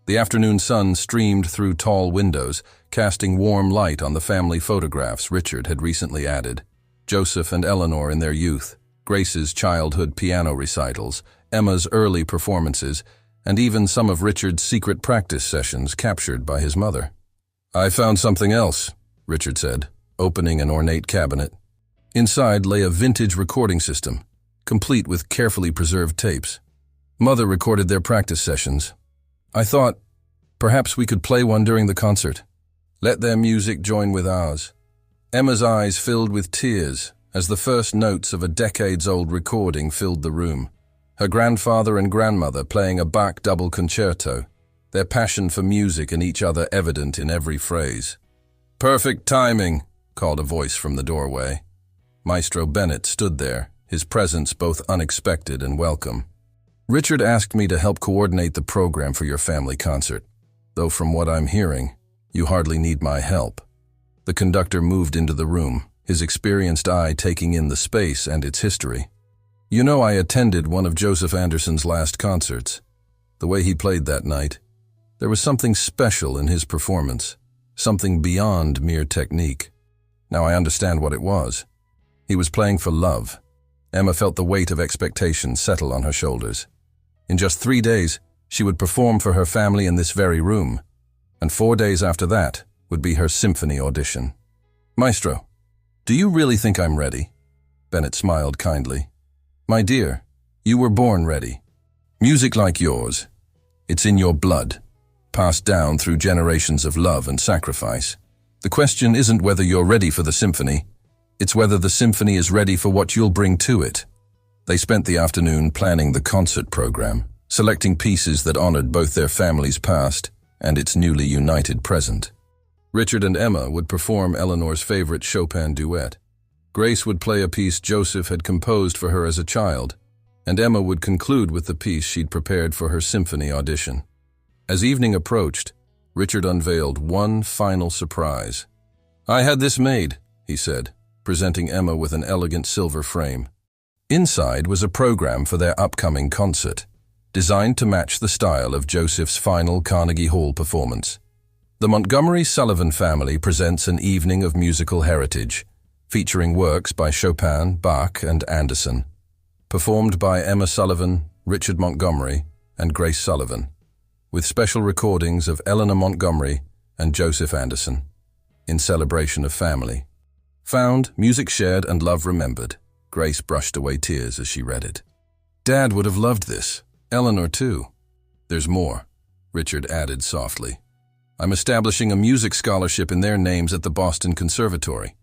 The afternoon sun streamed through tall windows, casting warm light on the family photographs Richard had recently added. Joseph and Eleanor in their youth, Grace's childhood piano recitals, Emma's early performances, and even some of Richard's secret practice sessions captured by his mother. "I found something else," Richard said, opening an ornate cabinet. Inside lay a vintage recording system, complete with carefully preserved tapes. Mother recorded their practice sessions. "I thought, perhaps we could play one during the concert. Let their music join with ours." Emma's eyes filled with tears as the first notes of a decades-old recording filled the room. Her grandfather and grandmother playing a Bach double concerto, their passion for music and each other evident in every phrase. "Perfect timing," called a voice from the doorway. Maestro Bennett stood there, his presence both unexpected and welcome. "Richard asked me to help coordinate the program for your family concert, though from what I'm hearing, you hardly need my help." The conductor moved into the room, his experienced eye taking in the space and its history. "You know, I attended one of Joseph Anderson's last concerts. The way he played that night, there was something special in his performance, something beyond mere technique. Now I understand what it was. He was playing for love." Emma felt the weight of expectation settle on her shoulders. In just 3 days, she would perform for her family in this very room, and 4 days after that would be her symphony audition. "Maestro, do you really think I'm ready?" Bennett smiled kindly. "My dear, you were born ready. Music like yours, it's in your blood, passed down through generations of love and sacrifice. The question isn't whether you're ready for the symphony, It's whether the symphony is ready for what you'll bring to it. They spent the afternoon planning the concert program, selecting pieces that honored both their family's past and its newly united present. Richard and Emma would perform Eleanor's favorite Chopin duet. Grace would play a piece Joseph had composed for her as a child, and Emma would conclude with the piece she'd prepared for her symphony audition. As evening approached, Richard unveiled one final surprise. "I had this made," he said, presenting Emma with an elegant silver frame. Inside was a program for their upcoming concert, designed to match the style of Joseph's final Carnegie Hall performance. The Montgomery Sullivan family presents an evening of musical heritage, featuring works by Chopin, Bach, and Anderson, performed by Emma Sullivan, Richard Montgomery, and Grace Sullivan, with special recordings of Eleanor Montgomery and Joseph Anderson, in celebration of family. Found, music shared, and love remembered. Grace brushed away tears as she read it. "Dad would have loved this. Eleanor, too." "There's more," Richard added softly. "I'm establishing a music scholarship in their names at the Boston Conservatory,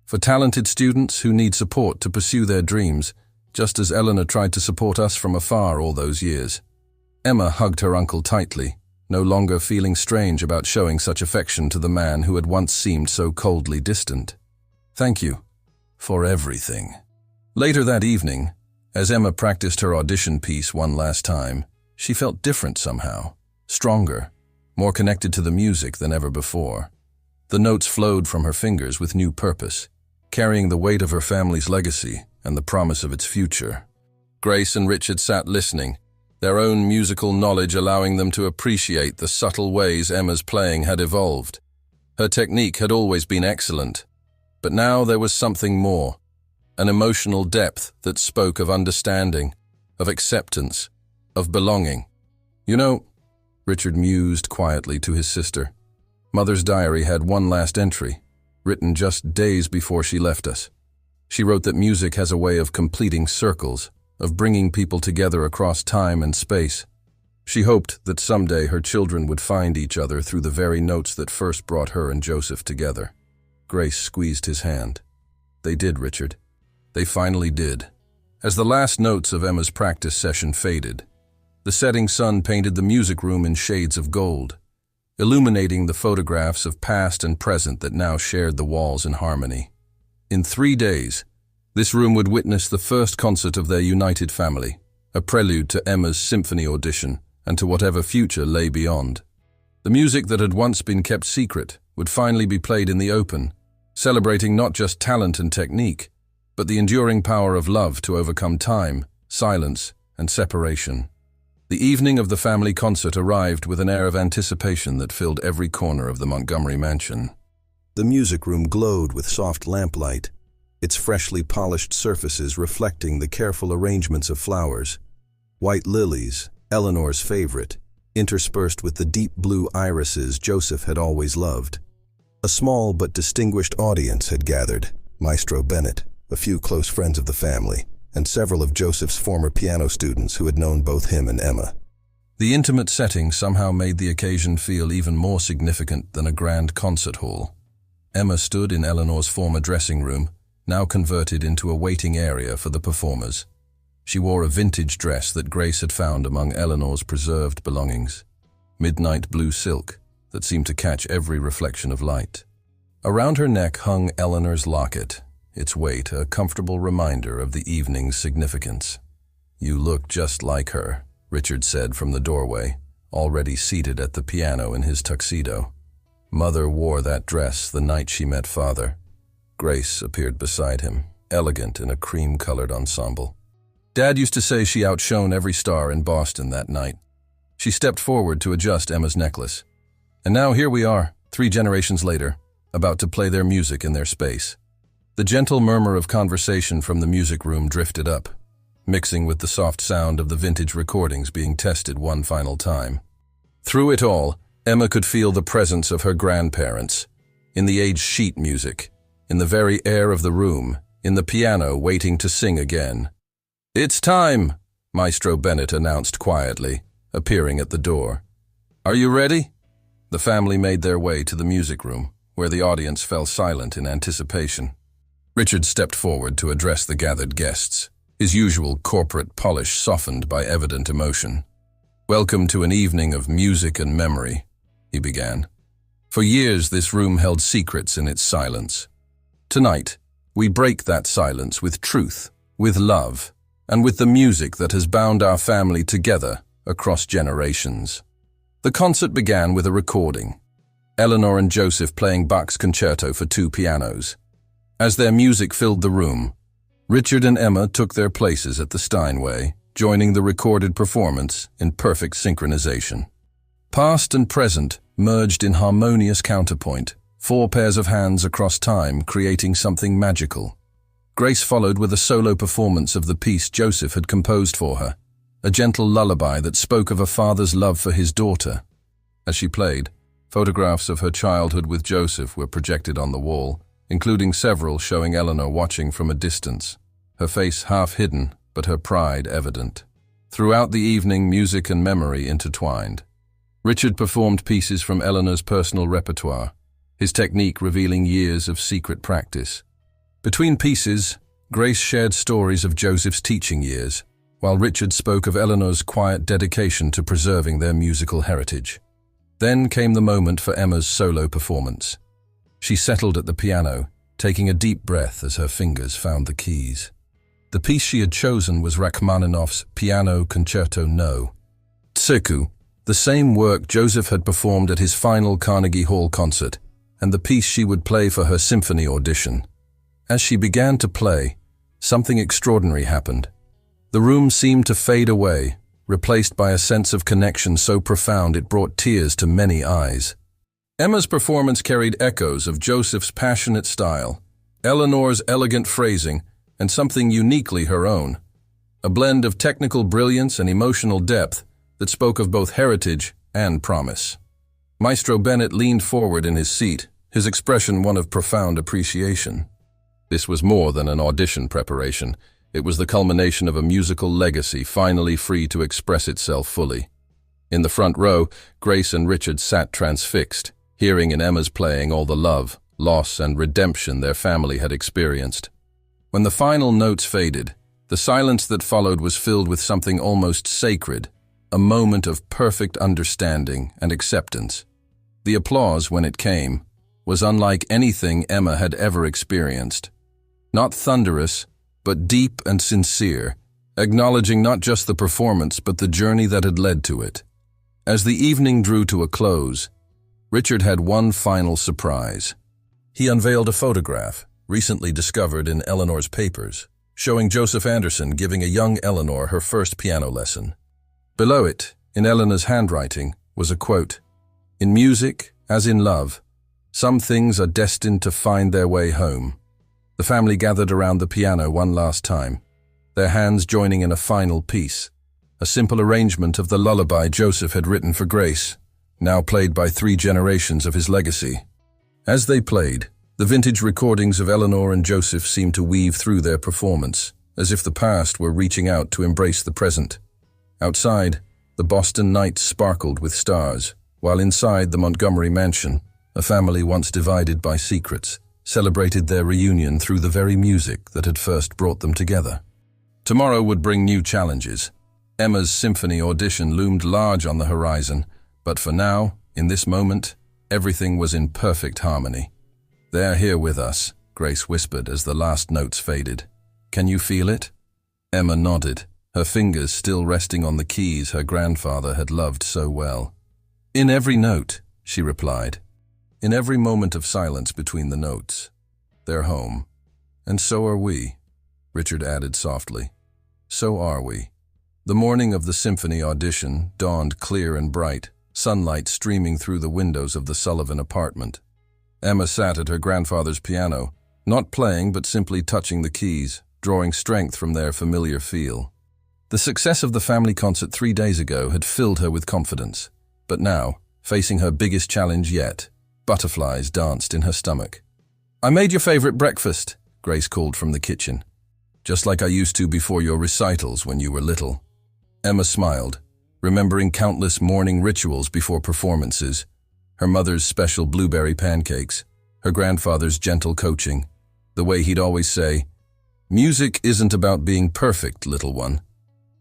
for talented students who need support to pursue their dreams, just as Eleanor tried to support us from afar all those years." Emma hugged her uncle tightly, no longer feeling strange about showing such affection to the man who had once seemed so coldly distant. "Thank you for everything." Later that evening, as Emma practiced her audition piece one last time, she felt different somehow, stronger, more connected to the music than ever before. The notes flowed from her fingers with new purpose, carrying the weight of her family's legacy and the promise of its future. Grace and Richard sat listening, their own musical knowledge allowing them to appreciate the subtle ways Emma's playing had evolved. Her technique had always been excellent, but now there was something more, an emotional depth that spoke of understanding, of acceptance, of belonging. "You know," Richard mused quietly to his sister, "Mother's diary had one last entry, written just days before she left us. She wrote that music has a way of completing circles, of bringing people together across time and space. She hoped that someday her children would find each other through the very notes that first brought her and Joseph together." Grace squeezed his hand. "They did, Richard. They finally did." As the last notes of Emma's practice session faded, the setting sun painted the music room in shades of gold, illuminating the photographs of past and present that now shared the walls in harmony. In 3 days, this room would witness the first concert of their united family, a prelude to Emma's symphony audition and to whatever future lay beyond. The music that had once been kept secret would finally be played in the open, celebrating not just talent and technique, but the enduring power of love to overcome time, silence, and separation. The evening of the family concert arrived with an air of anticipation that filled every corner of the Montgomery mansion. The music room glowed with soft lamplight, its freshly polished surfaces reflecting the careful arrangements of flowers. White lilies, Eleanor's favorite, interspersed with the deep blue irises Joseph had always loved. A small but distinguished audience had gathered: Maestro Bennett, a few close friends of the family, and several of Joseph's former piano students who had known both him and Emma. The intimate setting somehow made the occasion feel even more significant than a grand concert hall. Emma stood in Eleanor's former dressing room, now converted into a waiting area for the performers. She wore a vintage dress that Grace had found among Eleanor's preserved belongings, midnight blue silk that seemed to catch every reflection of light. Around her neck hung Eleanor's locket, its weight a comfortable reminder of the evening's significance. "You look just like her," Richard said from the doorway, already seated at the piano in his tuxedo. "Mother wore that dress the night she met Father." Grace appeared beside him, elegant in a cream-colored ensemble. "Dad used to say she outshone every star in Boston that night." She stepped forward to adjust Emma's necklace. "And now here we are, 3 generations later, about to play their music in their space." The gentle murmur of conversation from the music room drifted up, mixing with the soft sound of the vintage recordings being tested one final time. Through it all, Emma could feel the presence of her grandparents, in the aged sheet music, in the very air of the room, in the piano waiting to sing again. "It's time," Maestro Bennett announced quietly, appearing at the door. "Are you ready?" The family made their way to the music room, where the audience fell silent in anticipation. Richard stepped forward to address the gathered guests, his usual corporate polish softened by evident emotion. "Welcome to an evening of music and memory," he began. "For years this room held secrets in its silence. Tonight, we break that silence with truth, with love, and with the music that has bound our family together across generations." The concert began with a recording, Eleanor and Joseph playing Bach's concerto for 2 pianos. As their music filled the room, Richard and Emma took their places at the Steinway, joining the recorded performance in perfect synchronization. Past and present merged in harmonious counterpoint, 4 pairs of hands across time creating something magical. Grace followed with a solo performance of the piece Joseph had composed for her, a gentle lullaby that spoke of a father's love for his daughter. As she played, photographs of her childhood with Joseph were projected on the wall, including several showing Eleanor watching from a distance, her face half hidden but her pride evident. Throughout the evening, music and memory intertwined. Richard performed pieces from Eleanor's personal repertoire, his technique revealing years of secret practice. Between pieces, Grace shared stories of Joseph's teaching years, while Richard spoke of Eleanor's quiet dedication to preserving their musical heritage. Then came the moment for Emma's solo performance. She settled at the piano, taking a deep breath as her fingers found the keys. The piece she had chosen was Rachmaninoff's Piano Concerto No. Tseku, the same work Joseph had performed at his final Carnegie Hall concert, and the piece she would play for her symphony audition. As she began to play, something extraordinary happened. The room seemed to fade away, replaced by a sense of connection so profound it brought tears to many eyes. Emma's performance carried echoes of Joseph's passionate style, Eleanor's elegant phrasing, and something uniquely her own, a blend of technical brilliance and emotional depth that spoke of both heritage and promise. Maestro Bennett leaned forward in his seat, his expression one of profound appreciation. This was more than an audition preparation. It was the culmination of a musical legacy finally free to express itself fully. In the front row, Grace and Richard sat transfixed, hearing in Emma's playing all the love, loss, and redemption their family had experienced. When the final notes faded, the silence that followed was filled with something almost sacred, a moment of perfect understanding and acceptance. The applause, when it came, was unlike anything Emma had ever experienced. Not thunderous, but deep and sincere, acknowledging not just the performance but the journey that had led to it. As the evening drew to a close, Richard had one final surprise. He unveiled a photograph, recently discovered in Eleanor's papers, showing Joseph Anderson giving a young Eleanor her first piano lesson. Below it, in Eleanor's handwriting, was a quote, "In music, as in love, some things are destined to find their way home." The family gathered around the piano one last time, their hands joining in a final piece, a simple arrangement of the lullaby Joseph had written for Grace, now played by 3 generations of his legacy. As they played, the vintage recordings of Eleanor and Joseph seemed to weave through their performance, as if the past were reaching out to embrace the present. Outside, the Boston night sparkled with stars, while inside the Montgomery mansion, a family once divided by secrets, celebrated their reunion through the very music that had first brought them together. Tomorrow would bring new challenges. Emma's symphony audition loomed large on the horizon, but for now, in this moment, everything was in perfect harmony. "They're here with us," Grace whispered as the last notes faded. "Can you feel it?" Emma nodded, her fingers still resting on the keys her grandfather had loved so well. "In every note," she replied. "In every moment of silence between the notes. They're home. And so are we," Richard added softly. "So are we." The morning of the symphony audition dawned clear and bright, sunlight streaming through the windows of the Sullivan apartment. Emma sat at her grandfather's piano, not playing but simply touching the keys, drawing strength from their familiar feel. The success of the family concert 3 days ago had filled her with confidence, but now, facing her biggest challenge yet, butterflies danced in her stomach. "I made your favorite breakfast," Grace called from the kitchen. "Just like I used to before your recitals when you were little." Emma smiled, remembering countless morning rituals before performances, her mother's special blueberry pancakes, her grandfather's gentle coaching. The way he'd always say, "Music isn't about being perfect, little one.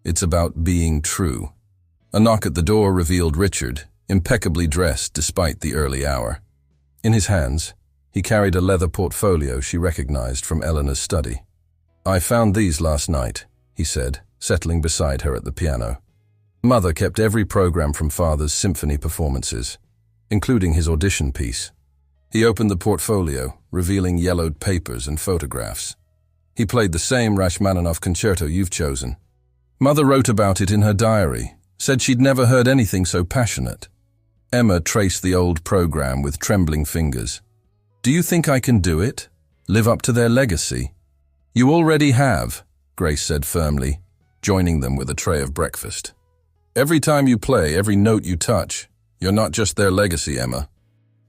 It's about being true." A knock at the door revealed Richard, impeccably dressed despite the early hour. In his hands, he carried a leather portfolio she recognized from Eleanor's study. "I found these last night," he said, settling beside her at the piano. Mother kept every program from Father's symphony performances, including his audition piece. He opened the portfolio, revealing yellowed papers and photographs. "He played the same Rachmaninoff concerto you've chosen. Mother wrote about it in her diary, said she'd never heard anything so passionate." Emma traced the old program with trembling fingers. "Do you think I can do it? Live up to their legacy?" "You already have," Grace said firmly, joining them with a tray of breakfast. "Every time you play, every note you touch, you're not just their legacy, Emma.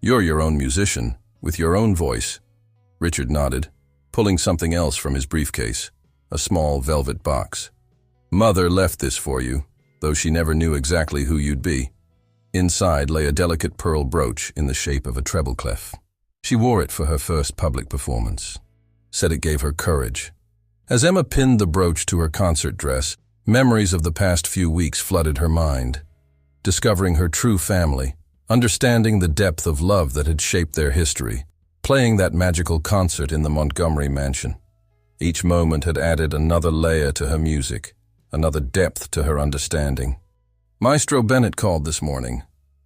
You're your own musician, with your own voice." Richard nodded, pulling something else from his briefcase, a small velvet box. "Mother left this for you, though she never knew exactly who you'd be." Inside lay a delicate pearl brooch in the shape of a treble clef. She wore it for her first public performance. Said it gave her courage. As Emma pinned the brooch to her concert dress, memories of the past few weeks flooded her mind. Discovering her true family, understanding the depth of love that had shaped their history, playing that magical concert in the Montgomery mansion. Each moment had added another layer to her music, another depth to her understanding. "Maestro Bennett called this morning,"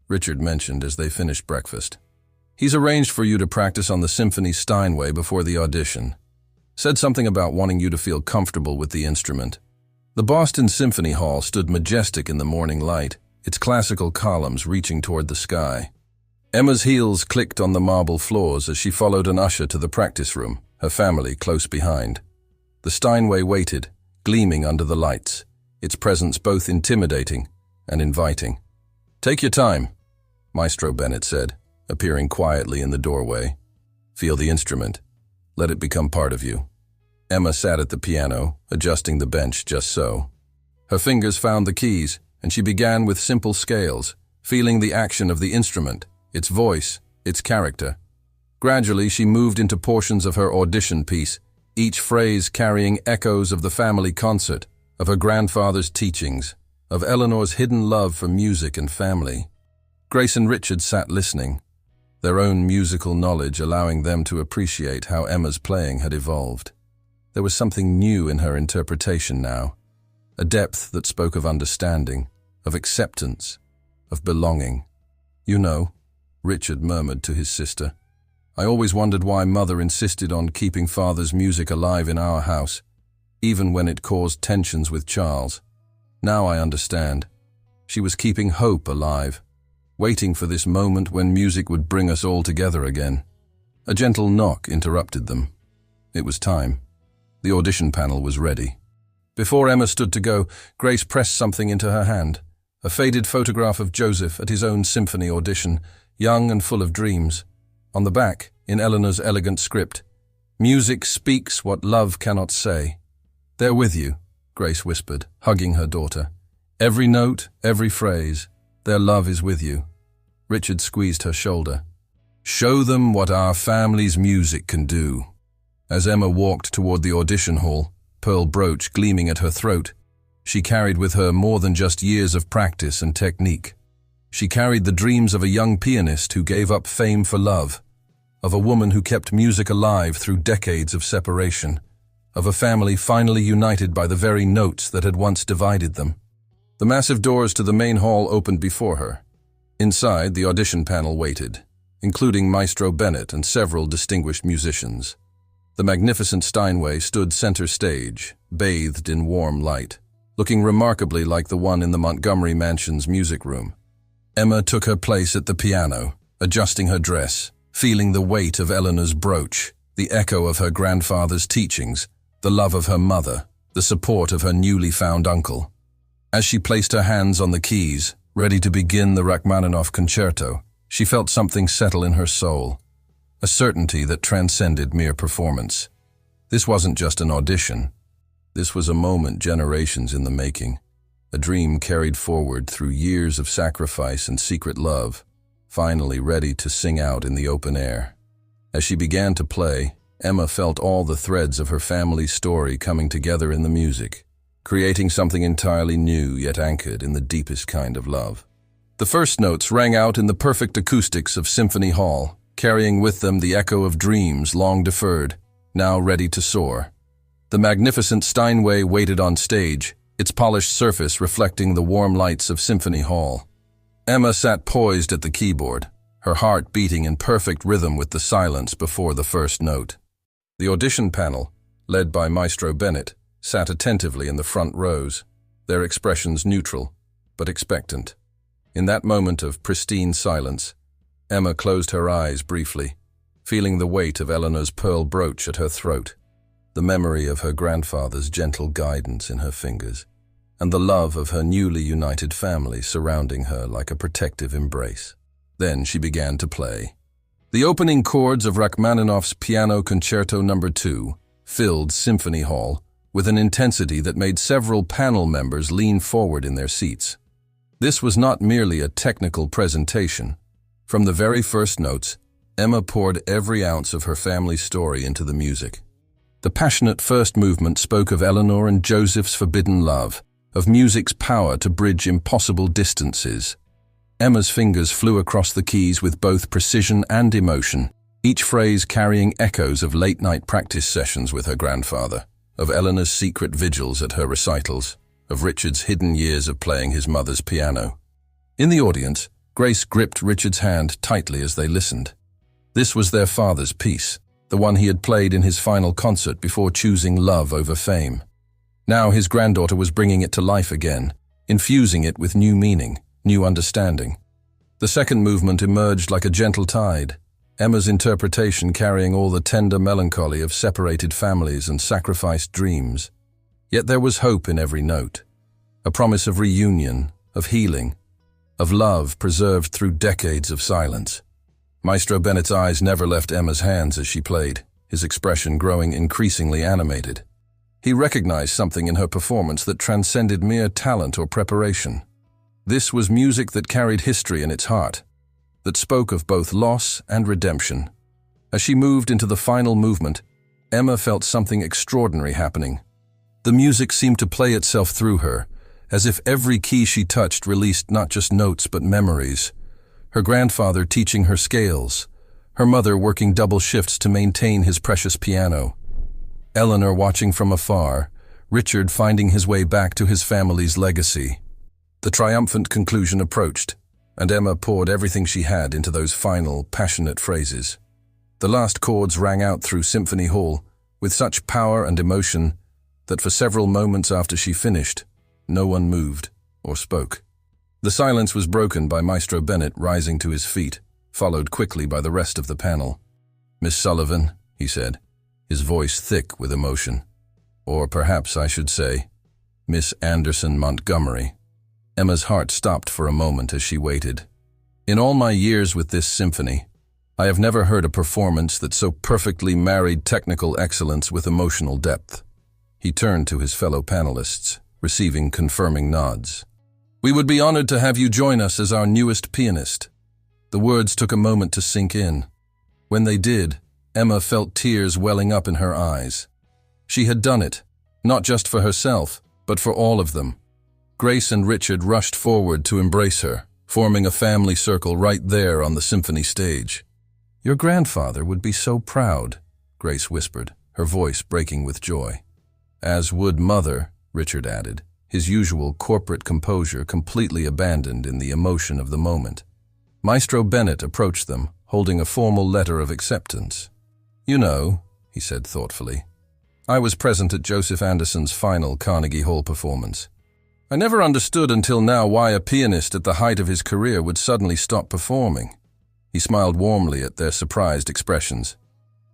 Richard mentioned as they finished breakfast. "He's arranged for you to practice on the symphony Steinway before the audition. Said something about wanting you to feel comfortable with the instrument." The Boston Symphony Hall stood majestic in the morning light, its classical columns reaching toward the sky. Emma's heels clicked on the marble floors as she followed an usher to the practice room, her family close behind. The Steinway waited, gleaming under the lights, its presence both intimidating and inviting. "Take your time," Maestro Bennett said, appearing quietly in the doorway. "Feel the instrument. Let it become part of you." Emma sat at the piano, adjusting the bench just so. Her fingers found the keys, and she began with simple scales, feeling the action of the instrument, its voice, its character. Gradually, she moved into portions of her audition piece, each phrase carrying echoes of the family concert, of her grandfather's teachings, of Eleanor's hidden love for music and family. Grace and Richard sat listening, their own musical knowledge allowing them to appreciate how Emma's playing had evolved. There was something new in her interpretation now, a depth that spoke of understanding, of acceptance, of belonging. "You know," Richard murmured to his sister, "I always wondered why Mother insisted on keeping Father's music alive in our house, even when it caused tensions with Charles. Now I understand. She was keeping hope alive, waiting for this moment when music would bring us all together again." A gentle knock interrupted them. It was time. The audition panel was ready. Before Emma stood to go, Grace pressed something into her hand, a faded photograph of Joseph at his own symphony audition, young and full of dreams. On the back, in Eleanor's elegant script, "Music speaks what love cannot say." "They're with you," Grace whispered, hugging her daughter. "Every note, every phrase, their love is with you." Richard squeezed her shoulder. "Show them what our family's music can do." As Emma walked toward the audition hall, pearl brooch gleaming at her throat, she carried with her more than just years of practice and technique. She carried the dreams of a young pianist who gave up fame for love, of a woman who kept music alive through decades of separation, of a family finally united by the very notes that had once divided them. The massive doors to the main hall opened before her. Inside, the audition panel waited, including Maestro Bennett and several distinguished musicians. The magnificent Steinway stood center stage, bathed in warm light, looking remarkably like the one in the Montgomery mansion's music room. Emma took her place at the piano, adjusting her dress, feeling the weight of Eleanor's brooch, the echo of her grandfather's teachings, the love of her mother, the support of her newly found uncle. As she placed her hands on the keys, ready to begin the Rachmaninoff concerto, she felt something settle in her soul, a certainty that transcended mere performance. This wasn't just an audition. This was a moment generations in the making, a dream carried forward through years of sacrifice and secret love, finally ready to sing out in the open air. As she began to play, Emma felt all the threads of her family's story coming together in the music, creating something entirely new yet anchored in the deepest kind of love. The first notes rang out in the perfect acoustics of Symphony Hall, carrying with them the echo of dreams long deferred, now ready to soar. The magnificent Steinway waited on stage, its polished surface reflecting the warm lights of Symphony Hall. Emma sat poised at the keyboard, her heart beating in perfect rhythm with the silence before the first note. The audition panel, led by Maestro Bennett, sat attentively in the front rows, their expressions neutral, but expectant. In that moment of pristine silence, Emma closed her eyes briefly, feeling the weight of Eleanor's pearl brooch at her throat, the memory of her grandfather's gentle guidance in her fingers, and the love of her newly united family surrounding her like a protective embrace. Then she began to play. The opening chords of Rachmaninoff's Piano Concerto No. 2 filled Symphony Hall with an intensity that made several panel members lean forward in their seats. This was not merely a technical presentation. From the very first notes, Emma poured every ounce of her family's story into the music. The passionate first movement spoke of Eleanor and Joseph's forbidden love, of music's power to bridge impossible distances. Emma's fingers flew across the keys with both precision and emotion, each phrase carrying echoes of late-night practice sessions with her grandfather, of Eleanor's secret vigils at her recitals, of Richard's hidden years of playing his mother's piano. In the audience, Grace gripped Richard's hand tightly as they listened. This was their father's piece, the one he had played in his final concert before choosing love over fame. Now his granddaughter was bringing it to life again, infusing it with new meaning, new understanding. The second movement emerged like a gentle tide, Emma's interpretation carrying all the tender melancholy of separated families and sacrificed dreams. Yet there was hope in every note, a promise of reunion, of healing, of love preserved through decades of silence. Maestro Bennett's eyes never left Emma's hands as she played, his expression growing increasingly animated. He recognized something in her performance that transcended mere talent or preparation. This was music that carried history in its heart, that spoke of both loss and redemption. As she moved into the final movement, Emma felt something extraordinary happening. The music seemed to play itself through her, as if every key she touched released not just notes but memories. Her grandfather teaching her scales, her mother working double shifts to maintain his precious piano, Eleanor watching from afar, Richard finding his way back to his family's legacy. The triumphant conclusion approached, and Emma poured everything she had into those final, passionate phrases. The last chords rang out through Symphony Hall with such power and emotion that for several moments after she finished, no one moved or spoke. The silence was broken by Maestro Bennett rising to his feet, followed quickly by the rest of the panel. "Miss Sullivan," he said, his voice thick with emotion. Or perhaps I should say, Miss Anderson Montgomery. Emma's heart stopped for a moment as she waited. In all my years with this symphony, I have never heard a performance that so perfectly married technical excellence with emotional depth. He turned to his fellow panelists, receiving confirming nods. "We would be honored to have you join us as our newest pianist." The words took a moment to sink in. When they did, Emma felt tears welling up in her eyes. She had done it, not just for herself, but for all of them. Grace and Richard rushed forward to embrace her, forming a family circle right there on the symphony stage. "Your grandfather would be so proud," Grace whispered, her voice breaking with joy. "As would Mother," Richard added, his usual corporate composure completely abandoned in the emotion of the moment. Maestro Bennett approached them, holding a formal letter of acceptance. "You know," he said thoughtfully, "I was present at Joseph Anderson's final Carnegie Hall performance. I never understood until now why a pianist at the height of his career would suddenly stop performing." He smiled warmly at their surprised expressions.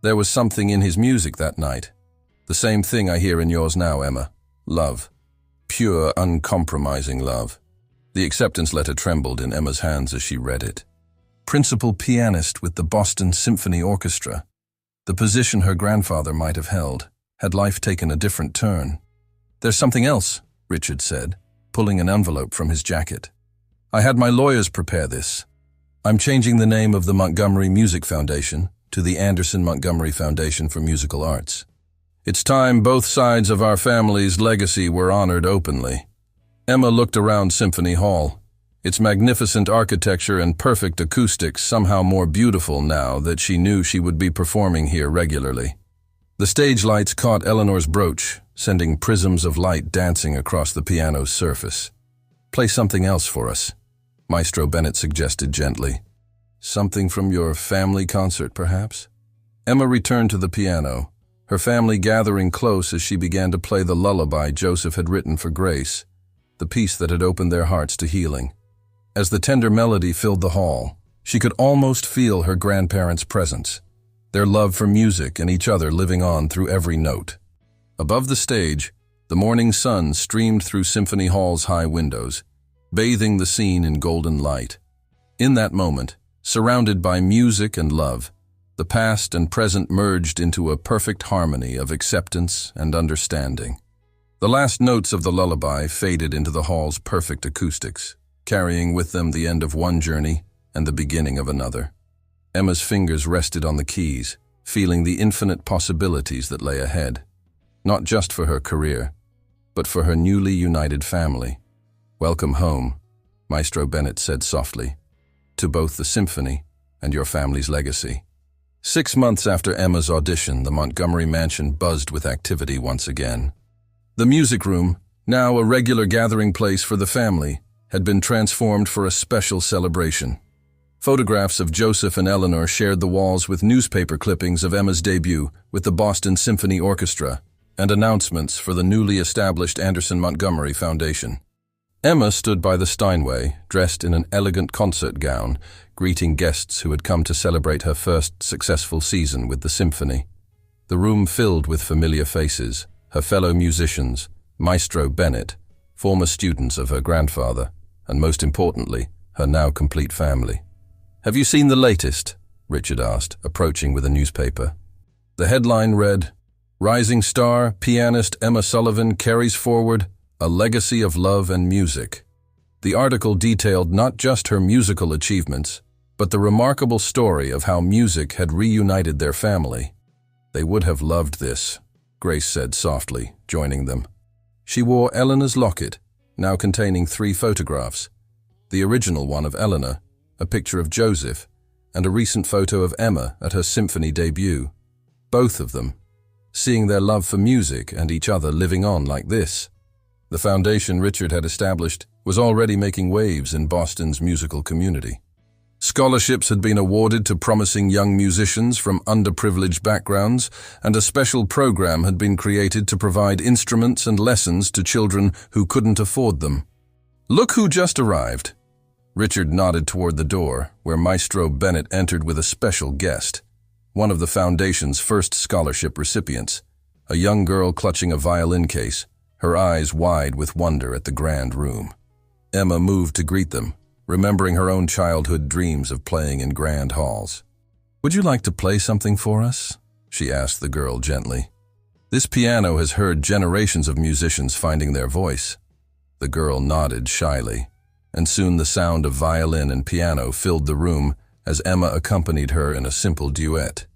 "There was something in his music that night. The same thing I hear in yours now, Emma. Love. Pure, uncompromising love." The acceptance letter trembled in Emma's hands as she read it. Principal pianist with the Boston Symphony Orchestra. The position her grandfather might have held, had life taken a different turn. "There's something else," Richard said, pulling an envelope from his jacket. "I had my lawyers prepare this. I'm changing the name of the Montgomery Music Foundation to the Anderson Montgomery Foundation for Musical Arts. It's time both sides of our family's legacy were honored openly. Emma looked around Symphony Hall, its magnificent architecture and perfect acoustics somehow more beautiful now that she knew she would be performing here regularly. The stage lights caught Eleanor's brooch, sending prisms of light dancing across the piano's surface. "Play something else for us," Maestro Bennett suggested gently. "Something from your family concert, perhaps?" Emma returned to the piano, her family gathering close as she began to play the lullaby Joseph had written for Grace, the piece that had opened their hearts to healing. As the tender melody filled the hall, she could almost feel her grandparents' presence, their love for music and each other living on through every note. Above the stage, the morning sun streamed through Symphony Hall's high windows, bathing the scene in golden light. In that moment, surrounded by music and love, the past and present merged into a perfect harmony of acceptance and understanding. The last notes of the lullaby faded into the hall's perfect acoustics, carrying with them the end of one journey and the beginning of another. Emma's fingers rested on the keys, feeling the infinite possibilities that lay ahead, not just for her career, but for her newly united family. "Welcome home," Maestro Bennett said softly, "to both the symphony and your family's legacy." 6 months after Emma's audition, the Montgomery mansion buzzed with activity once again. The music room, now a regular gathering place for the family, had been transformed for a special celebration. Photographs of Joseph and Eleanor shared the walls with newspaper clippings of Emma's debut with the Boston Symphony Orchestra and announcements for the newly established Anderson Montgomery Foundation. Emma stood by the Steinway, dressed in an elegant concert gown, greeting guests who had come to celebrate her first successful season with the symphony. The room filled with familiar faces, her fellow musicians, Maestro Bennett, former students of her grandfather, and most importantly, her now complete family. "Have you seen the latest?" Richard asked, approaching with a newspaper. The headline read, "Rising star, pianist Emma Sullivan carries forward a legacy of love and music." The article detailed not just her musical achievements, but the remarkable story of how music had reunited their family. "They would have loved this," Grace said softly, joining them. She wore Eleanor's locket, now containing 3 photographs. The original one of Eleanor, a picture of Joseph, and a recent photo of Emma at her symphony debut. Both of them, seeing their love for music and each other living on like this. The foundation Richard had established was already making waves in Boston's musical community. Scholarships had been awarded to promising young musicians from underprivileged backgrounds, and a special program had been created to provide instruments and lessons to children who couldn't afford them. "Look who just arrived." Richard nodded toward the door, where Maestro Bennett entered with a special guest, one of the foundation's first scholarship recipients, a young girl clutching a violin case, her eyes wide with wonder at the grand room. Emma moved to greet them, remembering her own childhood dreams of playing in grand halls. "Would you like to play something for us?" she asked the girl gently. "This piano has heard generations of musicians finding their voice." The girl nodded shyly, and soon the sound of violin and piano filled the room as Emma accompanied her in a simple duet.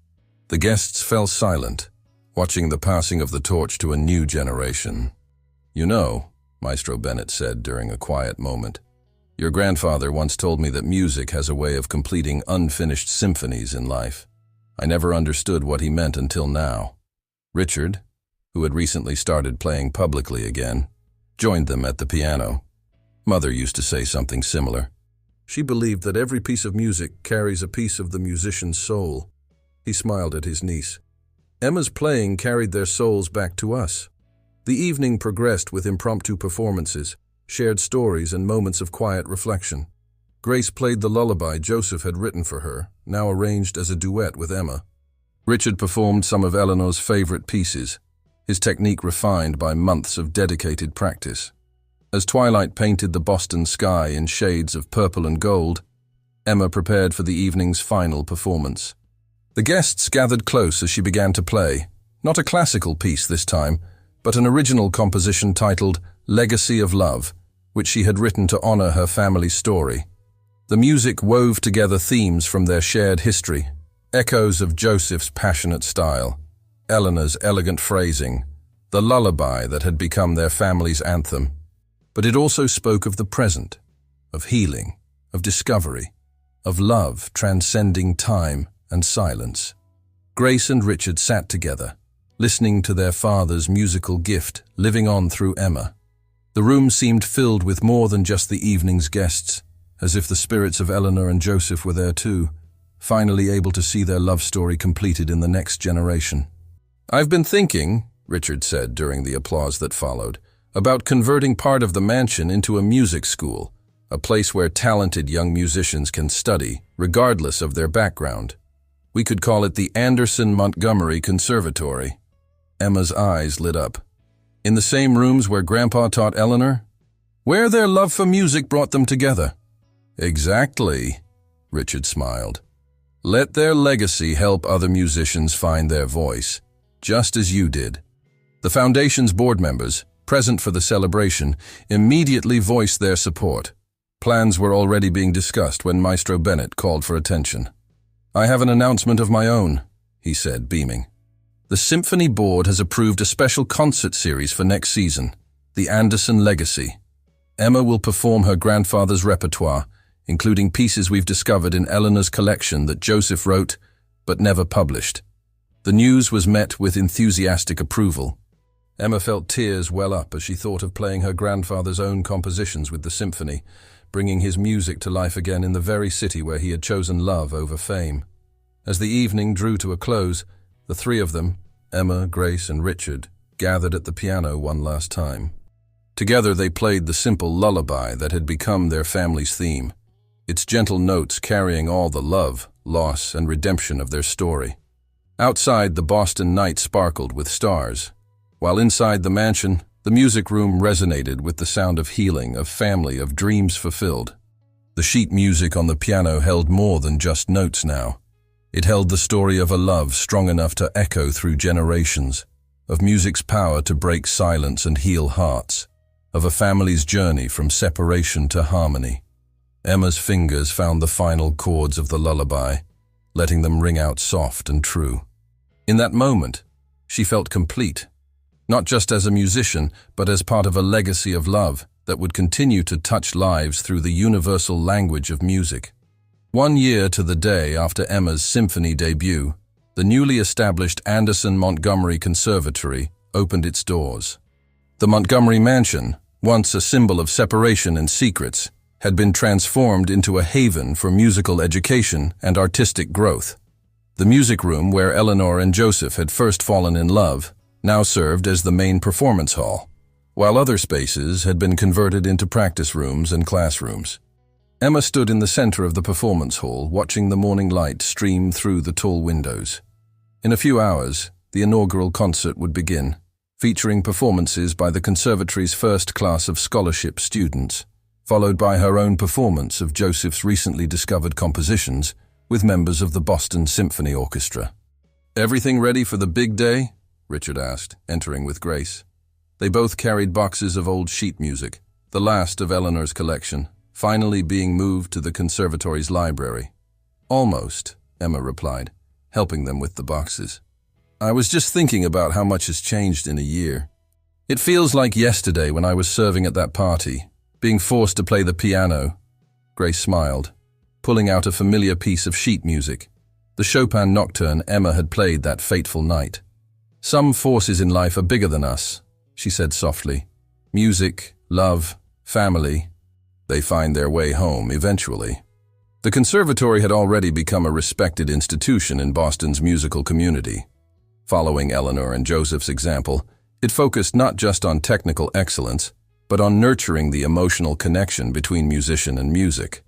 The guests fell silent, watching the passing of the torch to a new generation. "You know," Maestro Bennett said during a quiet moment, "your grandfather once told me that music has a way of completing unfinished symphonies in life. I never understood what he meant until now." Richard, who had recently started playing publicly again, joined them at the piano. Mother used to say something similar. She believed that every piece of music carries a piece of the musician's soul. He smiled at his niece. Emma's playing carried their souls back to us. The evening progressed with impromptu performances, shared stories, and moments of quiet reflection. Grace played the lullaby Joseph had written for her, now arranged as a duet with Emma. Richard performed some of Eleanor's favorite pieces, his technique refined by months of dedicated practice. As twilight painted the Boston sky in shades of purple and gold, Emma prepared for the evening's final performance. The guests gathered close as she began to play, not a classical piece this time, but an original composition titled Legacy of Love, which she had written to honor her family's story. The music wove together themes from their shared history, Echoes of Joseph's passionate style, Eleanor's elegant phrasing, the lullaby that had become their family's anthem. But it also spoke of the present, of healing, of discovery, of love transcending time and silence. Grace and Richard sat together, listening to their father's musical gift living on through Emma. The room seemed filled with more than just the evening's guests, as if the spirits of Eleanor and Joseph were there too, finally able to see their love story completed in the next generation. "I've been thinking," Richard said during the applause that followed, "about converting part of the mansion into a music school, a place where talented young musicians can study, regardless of their background. We could call it the Anderson-Montgomery Conservatory." Emma's eyes lit up. "In the same rooms where Grandpa taught Eleanor? Where their love for music brought them together?" "Exactly," Richard smiled. "Let their legacy help other musicians find their voice, just as you did." The Foundation's board members, present for the celebration, immediately voiced their support. Plans were already being discussed when Maestro Bennett called for attention. "I have an announcement of my own," he said, beaming. "The Symphony Board has approved a special concert series for next season, the Anderson Legacy. Emma will perform her grandfather's repertoire, including pieces we've discovered in Eleanor's collection that Joseph wrote but never published." The news was met with enthusiastic approval. Emma felt tears well up as she thought of playing her grandfather's own compositions with the symphony, bringing his music to life again in the very city where he had chosen love over fame. As the evening drew to a close, the three of them, Emma, Grace, and Richard, gathered at the piano one last time. Together they played the simple lullaby that had become their family's theme, its gentle notes carrying all the love, loss, and redemption of their story. Outside, the Boston night sparkled with stars, while inside the mansion, the music room resonated with the sound of healing, of family, of dreams fulfilled. The sheet music on the piano held more than just notes now. It held the story of a love strong enough to echo through generations, of music's power to break silence and heal hearts, of a family's journey from separation to harmony. Emma's fingers found the final chords of the lullaby, letting them ring out soft and true. In that moment, she felt complete, not just as a musician, but as part of a legacy of love that would continue to touch lives through the universal language of music. 1 year to the day after Emma's symphony debut, the newly established Anderson-Montgomery Conservatory opened its doors. The Montgomery Mansion, once a symbol of separation and secrets, had been transformed into a haven for musical education and artistic growth. The music room where Eleanor and Joseph had first fallen in love now served as the main performance hall, while other spaces had been converted into practice rooms and classrooms. Emma stood in the center of the performance hall, watching the morning light stream through the tall windows. In a few hours, the inaugural concert would begin, featuring performances by the conservatory's first class of scholarship students, followed by her own performance of Joseph's recently discovered compositions with members of the Boston Symphony Orchestra. "Everything ready for the big day?" Richard asked, entering with Grace. They both carried boxes of old sheet music, the last of Eleanor's collection, finally being moved to the conservatory's library. "Almost," Emma replied, helping them with the boxes. "I was just thinking about how much has changed in a year. It feels like yesterday when I was serving at that party, being forced to play the piano." Grace smiled, pulling out a familiar piece of sheet music, the Chopin nocturne Emma had played that fateful night. "Some forces in life are bigger than us," she said softly. "Music, love, family. They find their way home eventually." The conservatory had already become a respected institution in Boston's musical community. Following Eleanor and Joseph's example, it focused not just on technical excellence, but on nurturing the emotional connection between musician and music.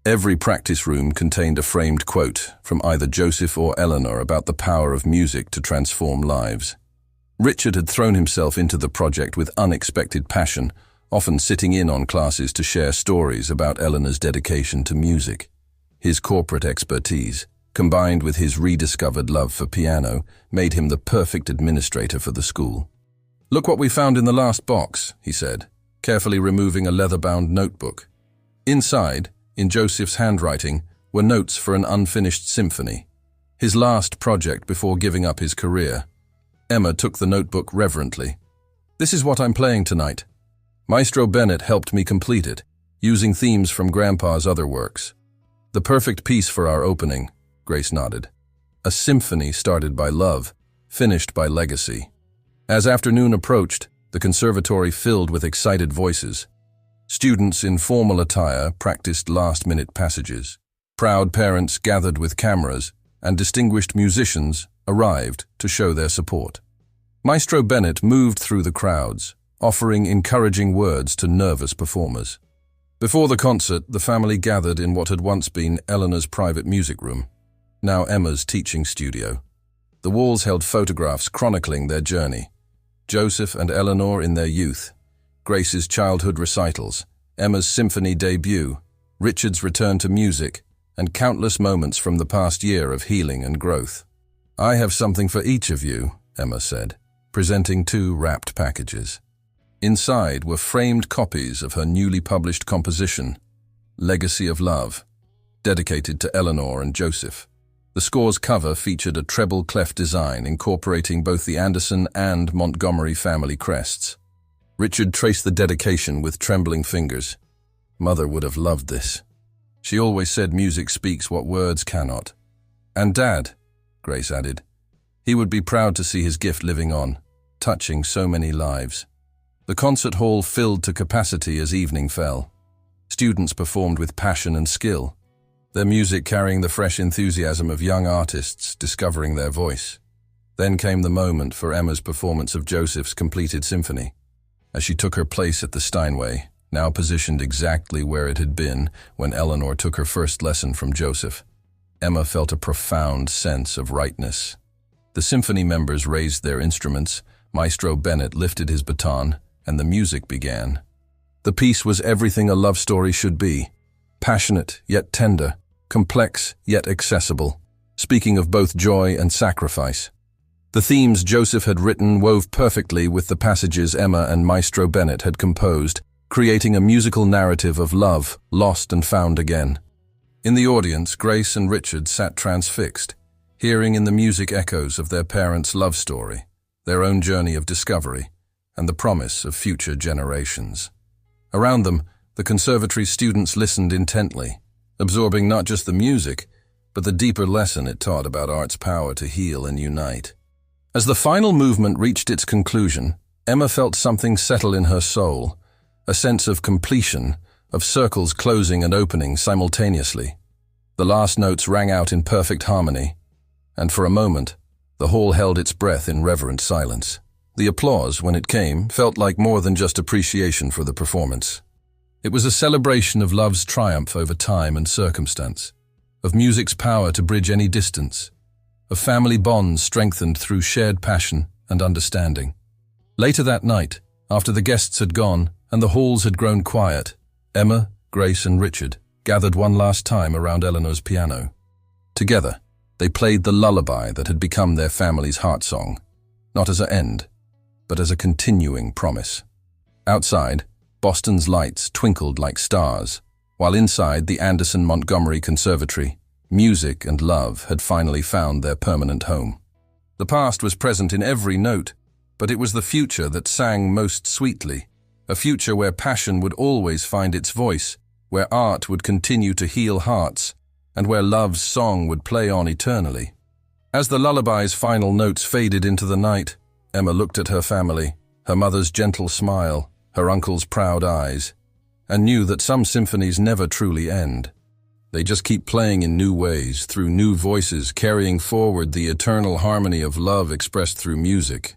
Every practice room contained a framed quote from either Joseph or Eleanor about the power of music to transform lives. Richard had thrown himself into the project with unexpected passion, often sitting in on classes to share stories about Eleanor's dedication to music. His corporate expertise, combined with his rediscovered love for piano, made him the perfect administrator for the school. "Look what we found in the last box," he said, carefully removing a leather-bound notebook. Inside, in Joseph's handwriting, were notes for an unfinished symphony. his last project before giving up his career. Emma took the notebook reverently. "This is what I'm playing tonight. Maestro Bennett helped me complete it, using themes from Grandpa's other works. The perfect piece for our opening," Grace nodded. "A symphony started by love, finished by legacy." As afternoon approached, the conservatory filled with excited voices. Students in formal attire practiced last-minute passages. Proud parents gathered with cameras, and distinguished musicians arrived to show their support. Maestro Bennett moved through the crowds, offering encouraging words to nervous performers. Before the concert, the family gathered in what had once been Eleanor's private music room, now Emma's teaching studio. The walls held photographs chronicling their journey. Joseph and Eleanor in their youth, Grace's childhood recitals, Emma's symphony debut, Richard's return to music, and countless moments from the past year of healing and growth. "I have something for each of you," Emma said, presenting 2 wrapped packages. Inside were framed copies of her newly published composition, Legacy of Love, dedicated to Eleanor and Joseph. The score's cover featured a treble clef design incorporating both the Anderson and Montgomery family crests. Richard traced the dedication with trembling fingers. "Mother would have loved this. She always said music speaks what words cannot." "And Dad," Grace added. "He would be proud to see his gift living on, touching so many lives." The concert hall filled to capacity as evening fell. Students performed with passion and skill, their music carrying the fresh enthusiasm of young artists discovering their voice. Then came the moment for Emma's performance of Joseph's completed symphony. As she took her place at the Steinway, now positioned exactly where it had been when Eleanor took her first lesson from Joseph, Emma felt a profound sense of rightness. The symphony members raised their instruments, Maestro Bennett lifted his baton, and the music began. The piece was everything a love story should be, passionate yet tender, complex yet accessible, speaking of both joy and sacrifice. The themes Joseph had written wove perfectly with the passages Emma and Maestro Bennett had composed, creating a musical narrative of love, lost and found again. In the audience, Grace and Richard sat transfixed, hearing in the music echoes of their parents' love story, their own journey of discovery, and the promise of future generations. Around them, the conservatory's students listened intently, absorbing not just the music, but the deeper lesson it taught about art's power to heal and unite. As the final movement reached its conclusion, Emma felt something settle in her soul, a sense of completion, of circles closing and opening simultaneously. The last notes rang out in perfect harmony, and for a moment, the hall held its breath in reverent silence. The applause, when it came, felt like more than just appreciation for the performance. It was a celebration of love's triumph over time and circumstance, of music's power to bridge any distance, of family bonds strengthened through shared passion and understanding. Later that night, after the guests had gone and the halls had grown quiet, Emma, Grace, and Richard gathered one last time around Eleanor's piano. Together, they played the lullaby that had become their family's heart song, not as an end, but as a continuing promise. Outside, Boston's lights twinkled like stars, while inside the Anderson-Montgomery Conservatory, music and love had finally found their permanent home. The past was present in every note, but it was the future that sang most sweetly, a future where passion would always find its voice, where art would continue to heal hearts, and where love's song would play on eternally. As the lullaby's final notes faded into the night, Emma looked at her family, her mother's gentle smile, her uncle's proud eyes, and knew that some symphonies never truly end. They just keep playing in new ways, through new voices, carrying forward the eternal harmony of love expressed through music.